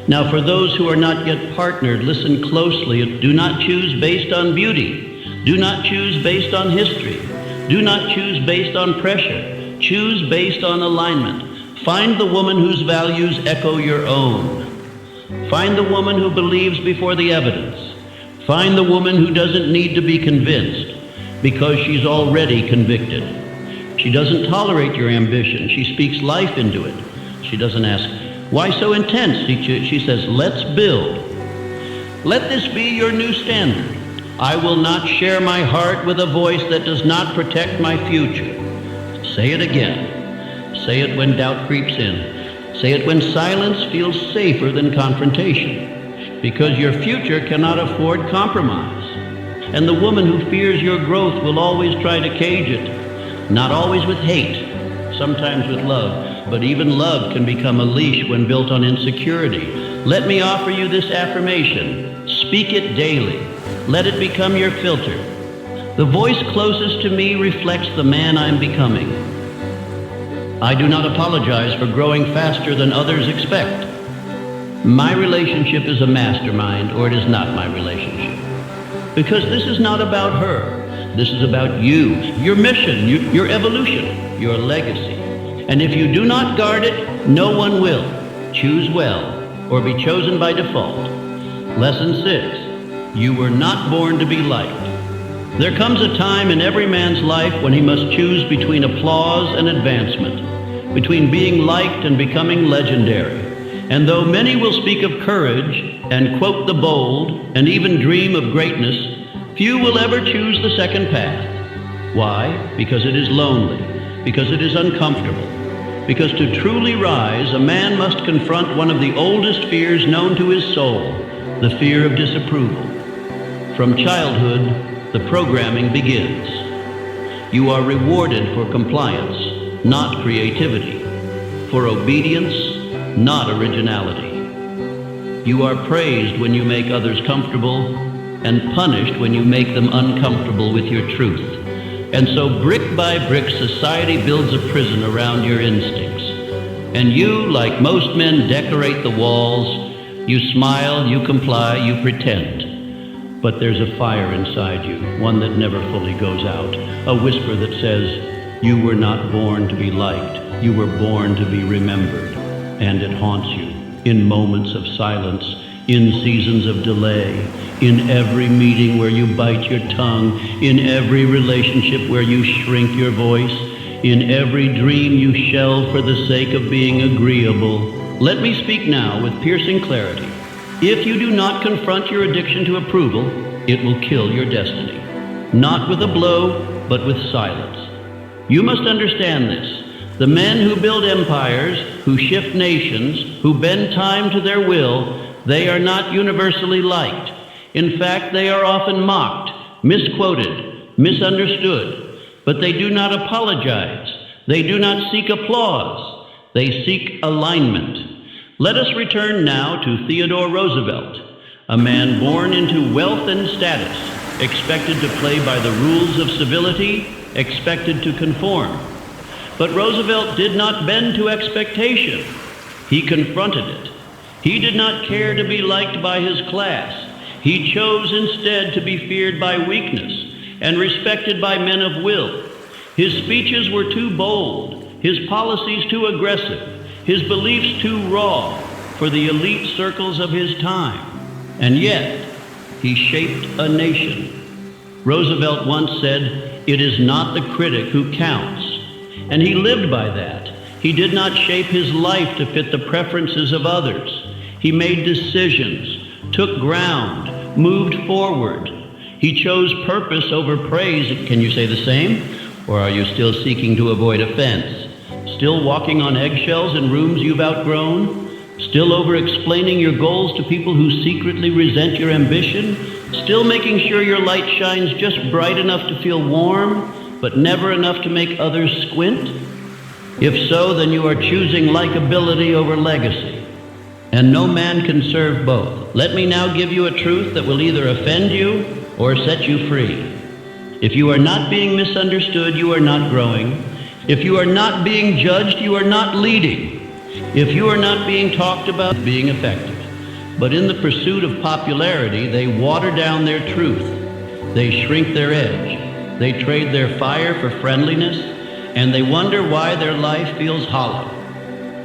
Now, for those who are not yet partnered, listen closely. Do not choose based on beauty. Do not choose based on history. Do not choose based on pressure. Choose based on alignment. Find the woman whose values echo your own. Find the woman who believes before the evidence. Find the woman who doesn't need to be convinced because she's already convicted. She doesn't tolerate your ambition. She speaks life into it. She doesn't ask, why so intense? She says, let's build. Let this be your new standard. I will not share my heart with a voice that does not protect my future. Say it again. Say it when doubt creeps in. Say it when silence feels safer than confrontation. Because your future cannot afford compromise. And the woman who fears your growth will always try to cage it. Not always with hate, sometimes with love. But even love can become a leash when built on insecurity. Let me offer you this affirmation. Speak it daily. Let it become your filter. The voice closest to me reflects the man I'm becoming. I do not apologize for growing faster than others expect. My relationship is a mastermind, or it is not my relationship. Because this is not about her. This is about you, your mission, your evolution, your legacy. And if you do not guard it, no one will. Choose well, or be chosen by default. Lesson 6, you were not born to be liked. There comes a time in every man's life when he must choose between applause and advancement, between being liked and becoming legendary. And though many will speak of courage and quote the bold and even dream of greatness, few will ever choose the second path. Why? Because it is lonely, because it is uncomfortable, because to truly rise, a man must confront one of the oldest fears known to his soul, the fear of disapproval. From childhood, the programming begins. You are rewarded for compliance, not creativity, for obedience, not originality. You are praised when you make others comfortable and punished when you make them uncomfortable with your truth. And so brick by brick, society builds a prison around your instincts. And you, like most men, decorate the walls. You smile, you comply, you pretend. But there's a fire inside you, one that never fully goes out, a whisper that says, you were not born to be liked, you were born to be remembered. And it haunts you in moments of silence, in seasons of delay, in every meeting where you bite your tongue, in every relationship where you shrink your voice, in every dream you shelve for the sake of being agreeable. Let me speak now with piercing clarity. If you do not confront your addiction to approval, it will kill your destiny. Not with a blow, but with silence. You must understand this. The men who build empires, who shift nations, who bend time to their will, they are not universally liked. In fact, they are often mocked, misquoted, misunderstood. But they do not apologize. They do not seek applause. They seek alignment. Let us return now to Theodore Roosevelt, a man born into wealth and status, expected to play by the rules of civility, expected to conform. But Roosevelt did not bend to expectation. He confronted it. He did not care to be liked by his class. He chose instead to be feared by weakness and respected by men of will. His speeches were too bold, his policies too aggressive, his beliefs too raw for the elite circles of his time. And yet, he shaped a nation. Roosevelt once said, "It is not the critic who counts." And he lived by that. He did not shape his life to fit the preferences of others. He made decisions, took ground, moved forward. He chose purpose over praise. Can you say the same? Or are you still seeking to avoid offense? Still walking on eggshells in rooms you've outgrown? Still over-explaining your goals to people who secretly resent your ambition? Still making sure your light shines just bright enough to feel warm, but never enough to make others squint? If so, then you are choosing likability over legacy. and no man can serve both. Let me now give you a truth that will either offend you or set you free. If you are not being misunderstood, you are not growing. If you are not being judged, you are not leading. If you are not being talked about, being effective. But in the pursuit of popularity, they water down their truth. They shrink their edge. They trade their fire for friendliness, and they wonder why their life feels hollow.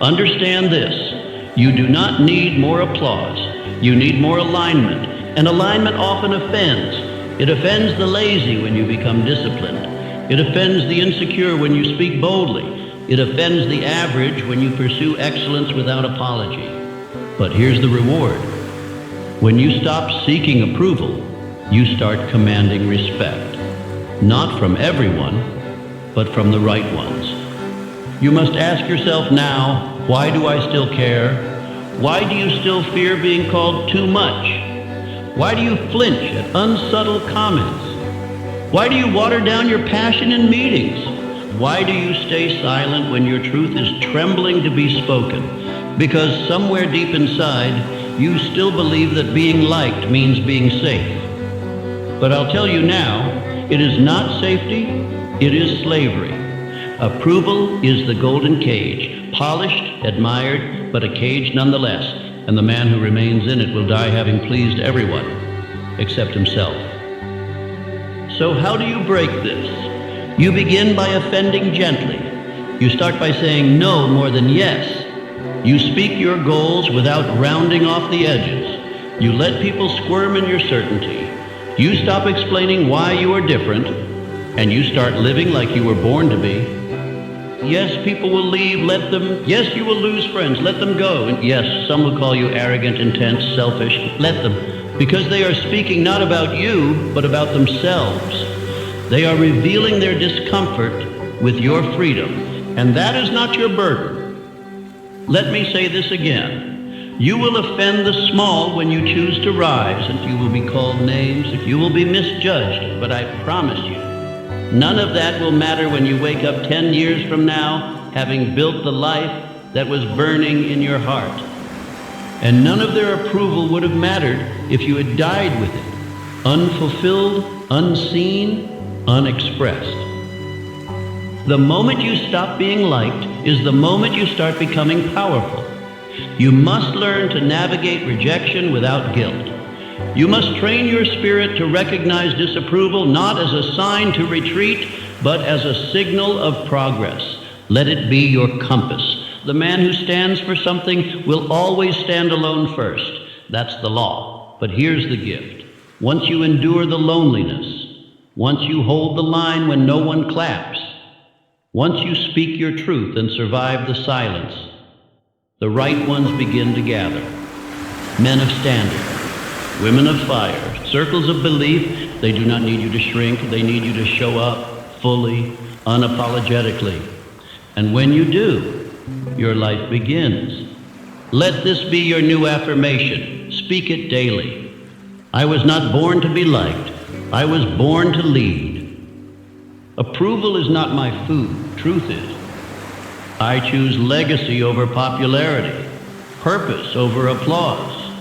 Understand this. You do not need more applause. You need more alignment. And alignment often offends. It offends the lazy when you become disciplined. It offends the insecure when you speak boldly. It offends the average when you pursue excellence without apology. But here's the reward. When you stop seeking approval, you start commanding respect. Not from everyone, but from the right ones. You must ask yourself now, why do I still care? Why do you still fear being called too much? Why do you flinch at unsubtle comments? Why do you water down your passion in meetings? Why do you stay silent when your truth is trembling to be spoken? Because somewhere deep inside, you still believe that being liked means being safe. But I'll tell you now, it is not safety, it is slavery. Approval is the golden cage, polished, admired, but a cage nonetheless, and the man who remains in it will die having pleased everyone, except himself. So how do you break this? You begin by offending gently. You start by saying no more than yes. You speak your goals without rounding off the edges. You let people squirm in your certainty. You stop explaining why you are different, and you start living like you were born to be. Yes, people will leave, let them. Yes, you will lose friends, let them go. And yes, some will call you arrogant, intense, selfish, let them. Because they are speaking not about you, but about themselves. They are revealing their discomfort with your freedom, and that is not your burden. Let me say this again. You will offend the small when you choose to rise, and you will be called names, you will be misjudged, but I promise you, none of that will matter when you wake up 10 years from now, having built the life that was burning in your heart. And none of their approval would have mattered if you had died with it, unfulfilled, unseen, unexpressed. The moment you stop being liked is the moment you start becoming powerful. You must learn to navigate rejection without guilt. You must train your spirit to recognize disapproval not as a sign to retreat, but as a signal of progress. Let it be your compass. The man who stands for something will always stand alone first. That's the law. But here's the gift. Once you endure the loneliness, once you hold the line when no one claps, once you speak your truth and survive the silence, the right ones begin to gather. Men of standard, women of fire, circles of belief. They do not need you to shrink. They need you to show up fully, unapologetically. And when you do, your life begins. Let this be your new affirmation. Speak it daily. I was not born to be liked. I was born to lead. Approval is not my food. Truth is. I choose legacy over popularity, purpose over applause.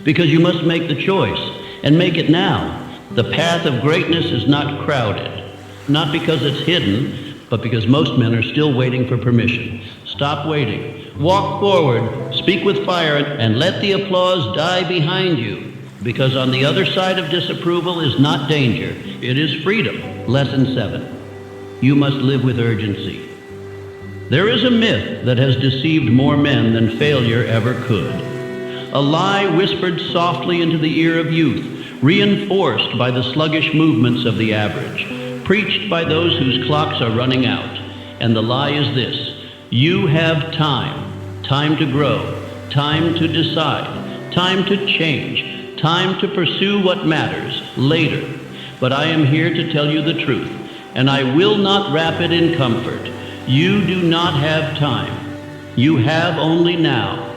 Because you must make the choice, and make it now. The path of greatness is not crowded, not because it's hidden, but because most men are still waiting for permission. Stop waiting. Walk forward, speak with fire, and let the applause die behind you. Because on the other side of disapproval is not danger, it is freedom. Lesson 7. You must live with urgency. There is a myth that has deceived more men than failure ever could. A lie whispered softly into the ear of youth, reinforced by the sluggish movements of the average, preached by those whose clocks are running out. And the lie is this: you have time, time to grow, time to decide, time to change, time to pursue what matters later. But I am here to tell you the truth, and I will not wrap it in comfort. You do not have time. You have only now.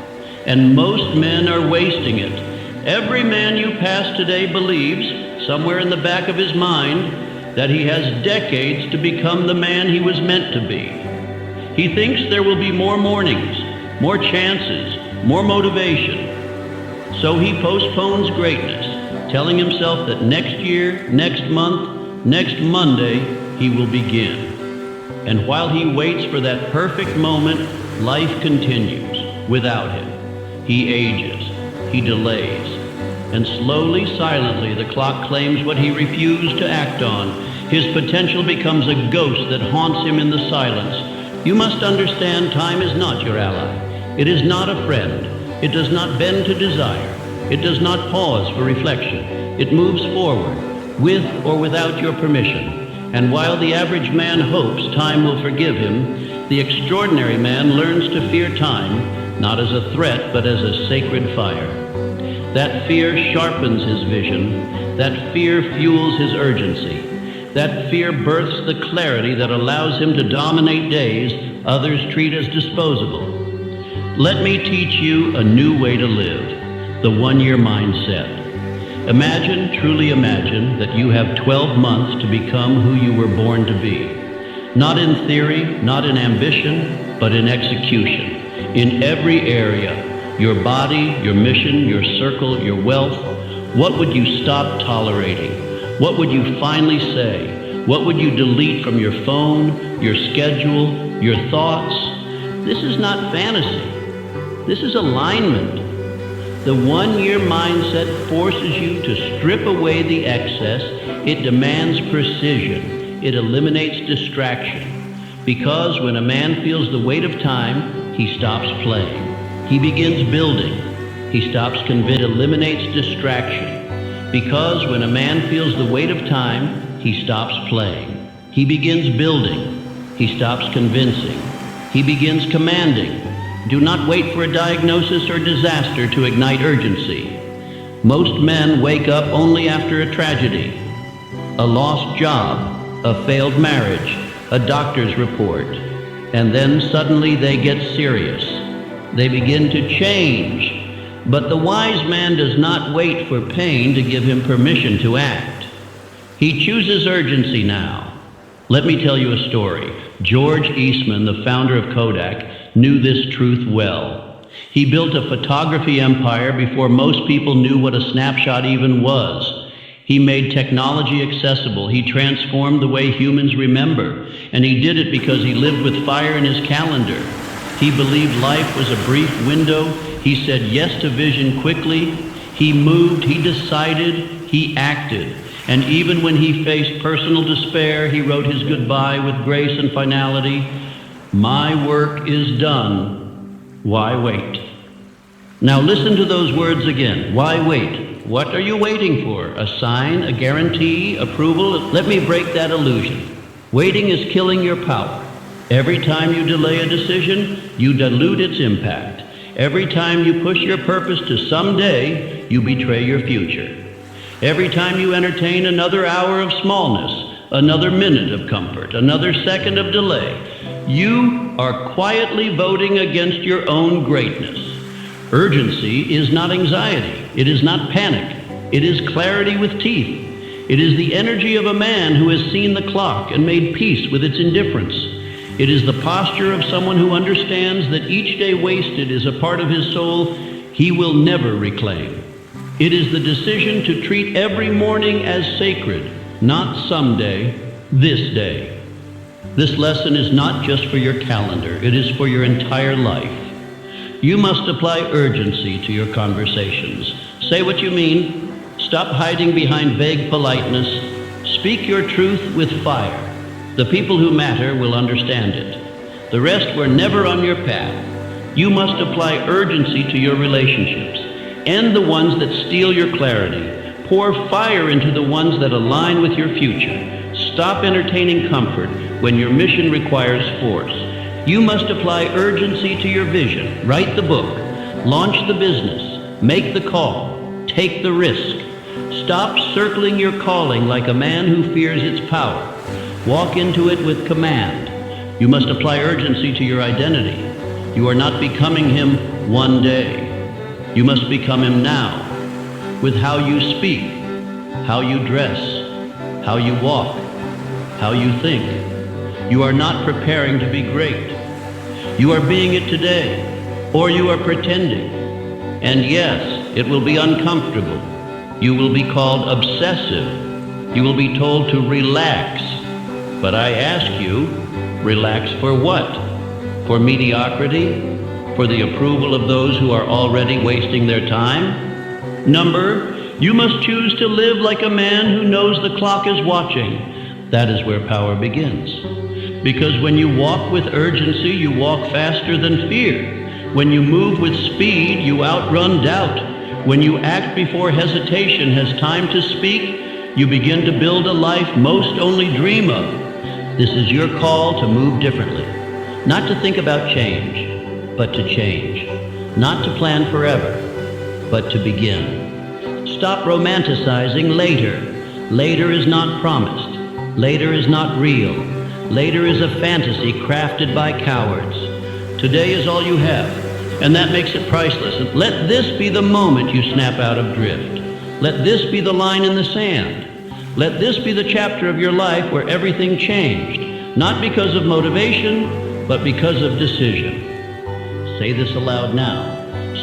And most men are wasting it. Every man you pass today believes, somewhere in the back of his mind, that he has decades to become the man he was meant to be. He thinks there will be more mornings, more chances, more motivation. So he postpones greatness, telling himself that next year, next month, next Monday, he will begin. And while he waits for that perfect moment, life continues without him. He ages, he delays, and slowly, silently, the clock claims what he refused to act on. His potential becomes a ghost that haunts him in the silence. You must understand, time is not your ally. It is not a friend. It does not bend to desire. It does not pause for reflection. It moves forward, with or without your permission. And while the average man hopes time will forgive him, the extraordinary man learns to fear time, not as a threat, but as a sacred fire. That fear sharpens his vision. That fear fuels his urgency. That fear births the clarity that allows him to dominate days others treat as disposable. Let me teach you a new way to live, the one-year mindset. Imagine, truly imagine, that you have 12 months to become who you were born to be. Not in theory, not in ambition, but in execution. In every area, your body, your mission, your circle, your wealth. What would you stop tolerating? What would you finally say? What would you delete from your phone, your schedule, your thoughts? This is not fantasy. This is alignment. The one-year mindset forces you to strip away the excess. It demands precision. It eliminates distraction. Because when a man feels the weight of time, he stops playing. He begins building. He stops convincing. It eliminates distraction. Because when a man feels the weight of time, he stops playing. He begins building. He stops convincing. He begins commanding. Do not wait for a diagnosis or disaster to ignite urgency. Most men wake up only after a tragedy, a lost job, a failed marriage, a doctor's report, and then suddenly they get serious. They begin to change. But the wise man does not wait for pain to give him permission to act. He chooses urgency now. Let me tell you a story. George Eastman, the founder of Kodak, knew this truth well. He built a photography empire before most people knew what a snapshot even was. He made technology accessible. He transformed the way humans remember. And he did it because he lived with fire in his calendar. He believed life was a brief window. He said yes to vision quickly. He moved, he decided, he acted. And even when he faced personal despair, he wrote his goodbye with grace and finality. My work is done. Why wait? Now listen to those words again. Why wait? What are you waiting for? A sign, a guarantee, approval? Let me break that illusion. Waiting is killing your power. Every time you delay a decision, you dilute its impact. Every time you push your purpose to someday, you betray your future. Every time you entertain another hour of smallness, another minute of comfort, another second of delay, you are quietly voting against your own greatness. Urgency is not anxiety. It is not panic. It is clarity with teeth. It is the energy of a man who has seen the clock and made peace with its indifference. It is the posture of someone who understands that each day wasted is a part of his soul he will never reclaim. It is the decision to treat every morning as sacred, not someday, this day. This lesson is not just for your calendar, it is for your entire life. You must apply urgency to your conversations. Say what you mean. Stop hiding behind vague politeness. Speak your truth with fire. The people who matter will understand it. The rest were never on your path. You must apply urgency to your relationships. End the ones that steal your clarity. Pour fire into the ones that align with your future. Stop entertaining comfort when your mission requires force. You must apply urgency to your vision. Write the book. Launch the business. Make the call. Take the risk. Stop circling your calling like a man who fears its power. Walk into it with command. You must apply urgency to your identity. You are not becoming him one day. You must become him now, with how you speak, how you dress, how you walk, how you think. You are not preparing to be great. You are being it today. or you are pretending. And yes, it will be uncomfortable. You will be called obsessive. You will be told to relax. But I ask you, relax for what? For mediocrity? For the approval of those who are already wasting their time? Number, you must choose to live like a man who knows the clock is watching. That is where power begins. Because when you walk with urgency, you walk faster than fear. When you move with speed, you outrun doubt. When you act before hesitation has time to speak, you begin to build a life most only dream of. This is your call to move differently. Not to think about change, but to change. Not to plan forever, but to begin. Stop romanticizing later. Later is not promised. Later is not real. Later is a fantasy crafted by cowards. Today is all you have, and that makes it priceless. Let this be the moment you snap out of drift. Let this be the line in the sand. Let this be the chapter of your life where everything changed, not because of motivation, but because of decision. Say this aloud now.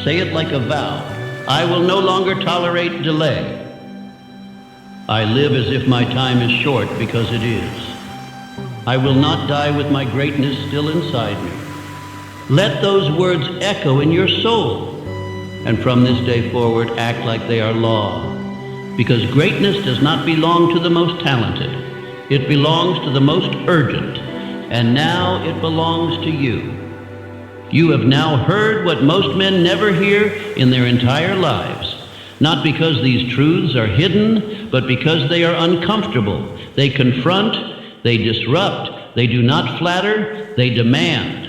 Say it like a vow. I will no longer tolerate delay. I live as if my time is short because it is. I will not die with my greatness still inside me. Let those words echo in your soul, and from this day forward act like they are law. Because greatness does not belong to the most talented. It belongs to the most urgent, and now it belongs to you. You have now heard what most men never hear in their entire lives, not because these truths are hidden, but because they are uncomfortable. They confront, they disrupt, they do not flatter, they demand.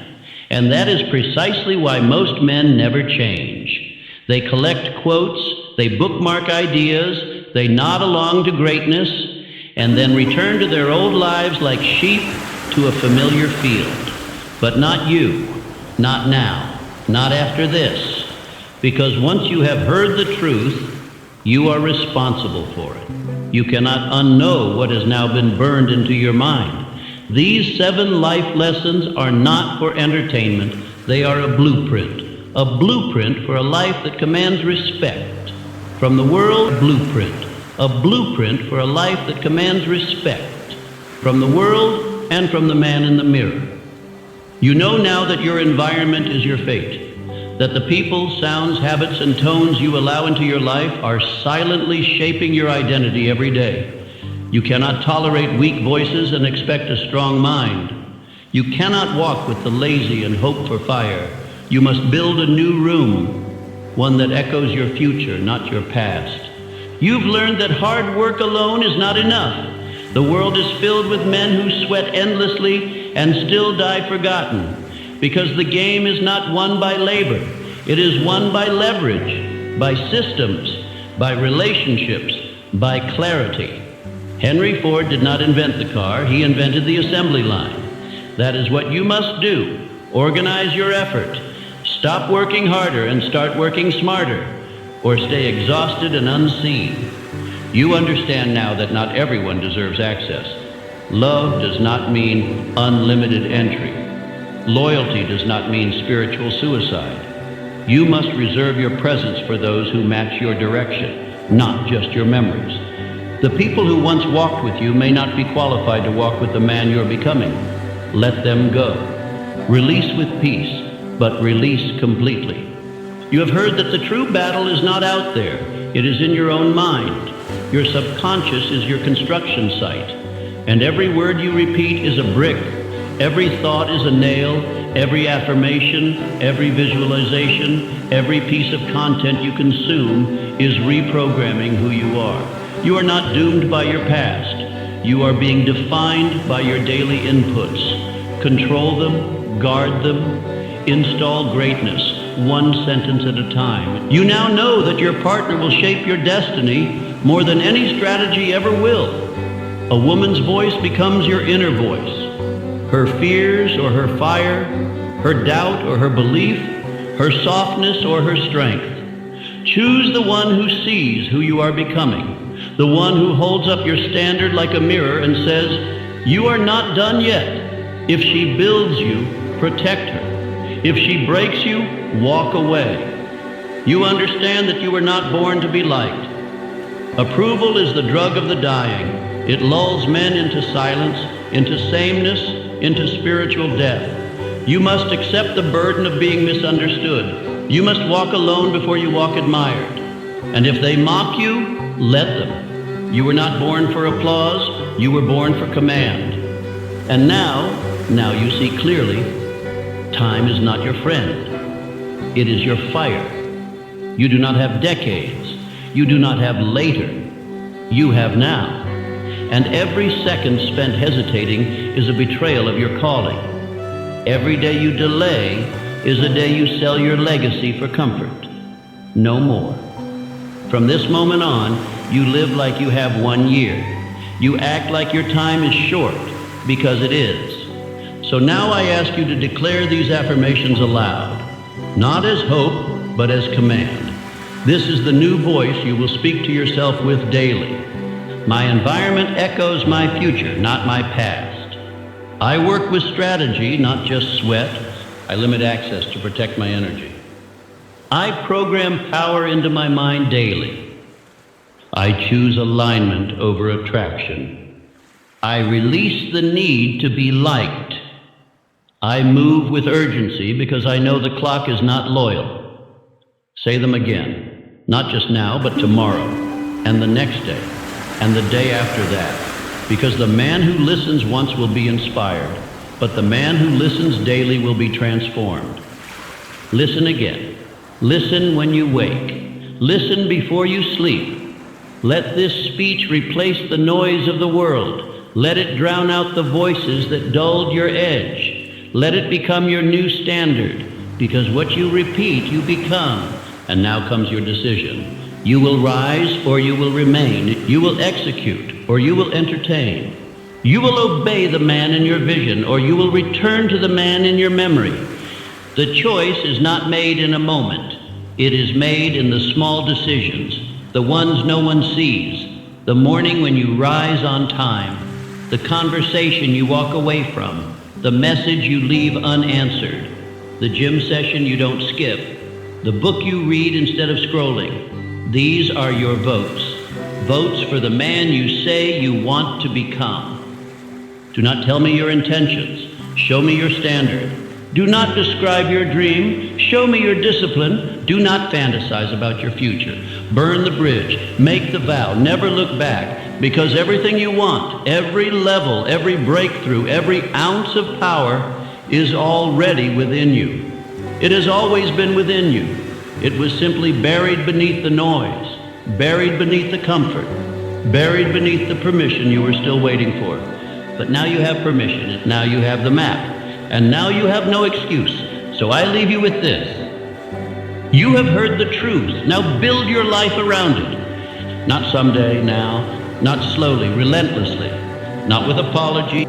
And that is precisely why most men never change. They collect quotes, they bookmark ideas, they nod along to greatness, and then return to their old lives like sheep to a familiar field. But not you, not now, not after this. Because once you have heard the truth, you are responsible for it. You cannot unknow what has now been burned into your mind. These 7 life lessons are not for entertainment. They are a blueprint for a life that commands respect. From the world, a blueprint for a life that commands respect. From the world and from the man in the mirror. You know now that your environment is your fate, that the people, sounds, habits, and tones you allow into your life are silently shaping your identity every day. You cannot tolerate weak voices and expect a strong mind. You cannot walk with the lazy and hope for fire. You must build a new room, one that echoes your future, not your past. You've learned that hard work alone is not enough. The world is filled with men who sweat endlessly and still die forgotten, because the game is not won by labor. It is won by leverage, by systems, by relationships, by clarity. Henry Ford did not invent the car, he invented the assembly line. That is what you must do. Organize your effort. Stop working harder and start working smarter, or stay exhausted and unseen. You understand now that not everyone deserves access. Love does not mean unlimited entry. Loyalty does not mean spiritual suicide. You must reserve your presence for those who match your direction, not just your memories. The people who once walked with you may not be qualified to walk with the man you're becoming. Let them go. Release with peace, but release completely. You have heard that the true battle is not out there. It is in your own mind. Your subconscious is your construction site. And every word you repeat is a brick. Every thought is a nail. Every affirmation, every visualization, every piece of content you consume is reprogramming who you are. You are not doomed by your past. You are being defined by your daily inputs. Control them, guard them, install greatness, one sentence at a time. You now know that your partner will shape your destiny more than any strategy ever will. A woman's voice becomes your inner voice. Her fears or her fire, her doubt or her belief, her softness or her strength. Choose the one who sees who you are becoming. The one who holds up your standard like a mirror and says, "You are not done yet." If she builds you, protect her. If she breaks you, walk away. You understand that you were not born to be liked. Approval is the drug of the dying. It lulls men into silence, into sameness, into spiritual death. You must accept the burden of being misunderstood. You must walk alone before you walk admired. And if they mock you, let them. You were not born for applause, you were born for command. And now you see clearly, time is not your friend. It is your fire. You do not have decades. You do not have later. You have now. And every second spent hesitating is a betrayal of your calling. Every day you delay is a day you sell your legacy for comfort. No more. From this moment on, you live like you have 1 year. You act like your time is short, because it is. So now I ask you to declare these affirmations aloud, not as hope, but as command. This is the new voice you will speak to yourself with daily. My environment echoes my future, not my past. I work with strategy, not just sweat. I limit access to protect my energy. I program power into my mind daily. I choose alignment over attraction. I release the need to be liked. I move with urgency because I know the clock is not loyal. Say them again, not just now, but tomorrow, and the next day, and the day after that. Because the man who listens once will be inspired, but the man who listens daily will be transformed. Listen again. Listen when you wake. Listen before you sleep. Let this speech replace the noise of the world. Let it drown out the voices that dulled your edge. Let it become your new standard, because what you repeat, you become. And now comes your decision. You will rise or you will remain. You will execute or you will entertain. You will obey the man in your vision or you will return to the man in your memory. The choice is not made in a moment. It is made in the small decisions, the ones no one sees, the morning when you rise on time, the conversation you walk away from, the message you leave unanswered, the gym session you don't skip, the book you read instead of scrolling. These are your votes. Votes for the man you say you want to become. Do not tell me your intentions. Show me your standard. Do not describe your dream. Show me your discipline. Do not fantasize about your future. Burn the bridge. Make the vow. Never look back. Because everything you want, every level, every breakthrough, every ounce of power is already within you. It has always been within you. It was simply buried beneath the noise, buried beneath the comfort, buried beneath the permission you were still waiting for. But now you have permission. Now you have the map. And now you have no excuse. So I leave you with this. You have heard the truth. Now build your life around it. Not someday, now. Not slowly, relentlessly. Not with apology.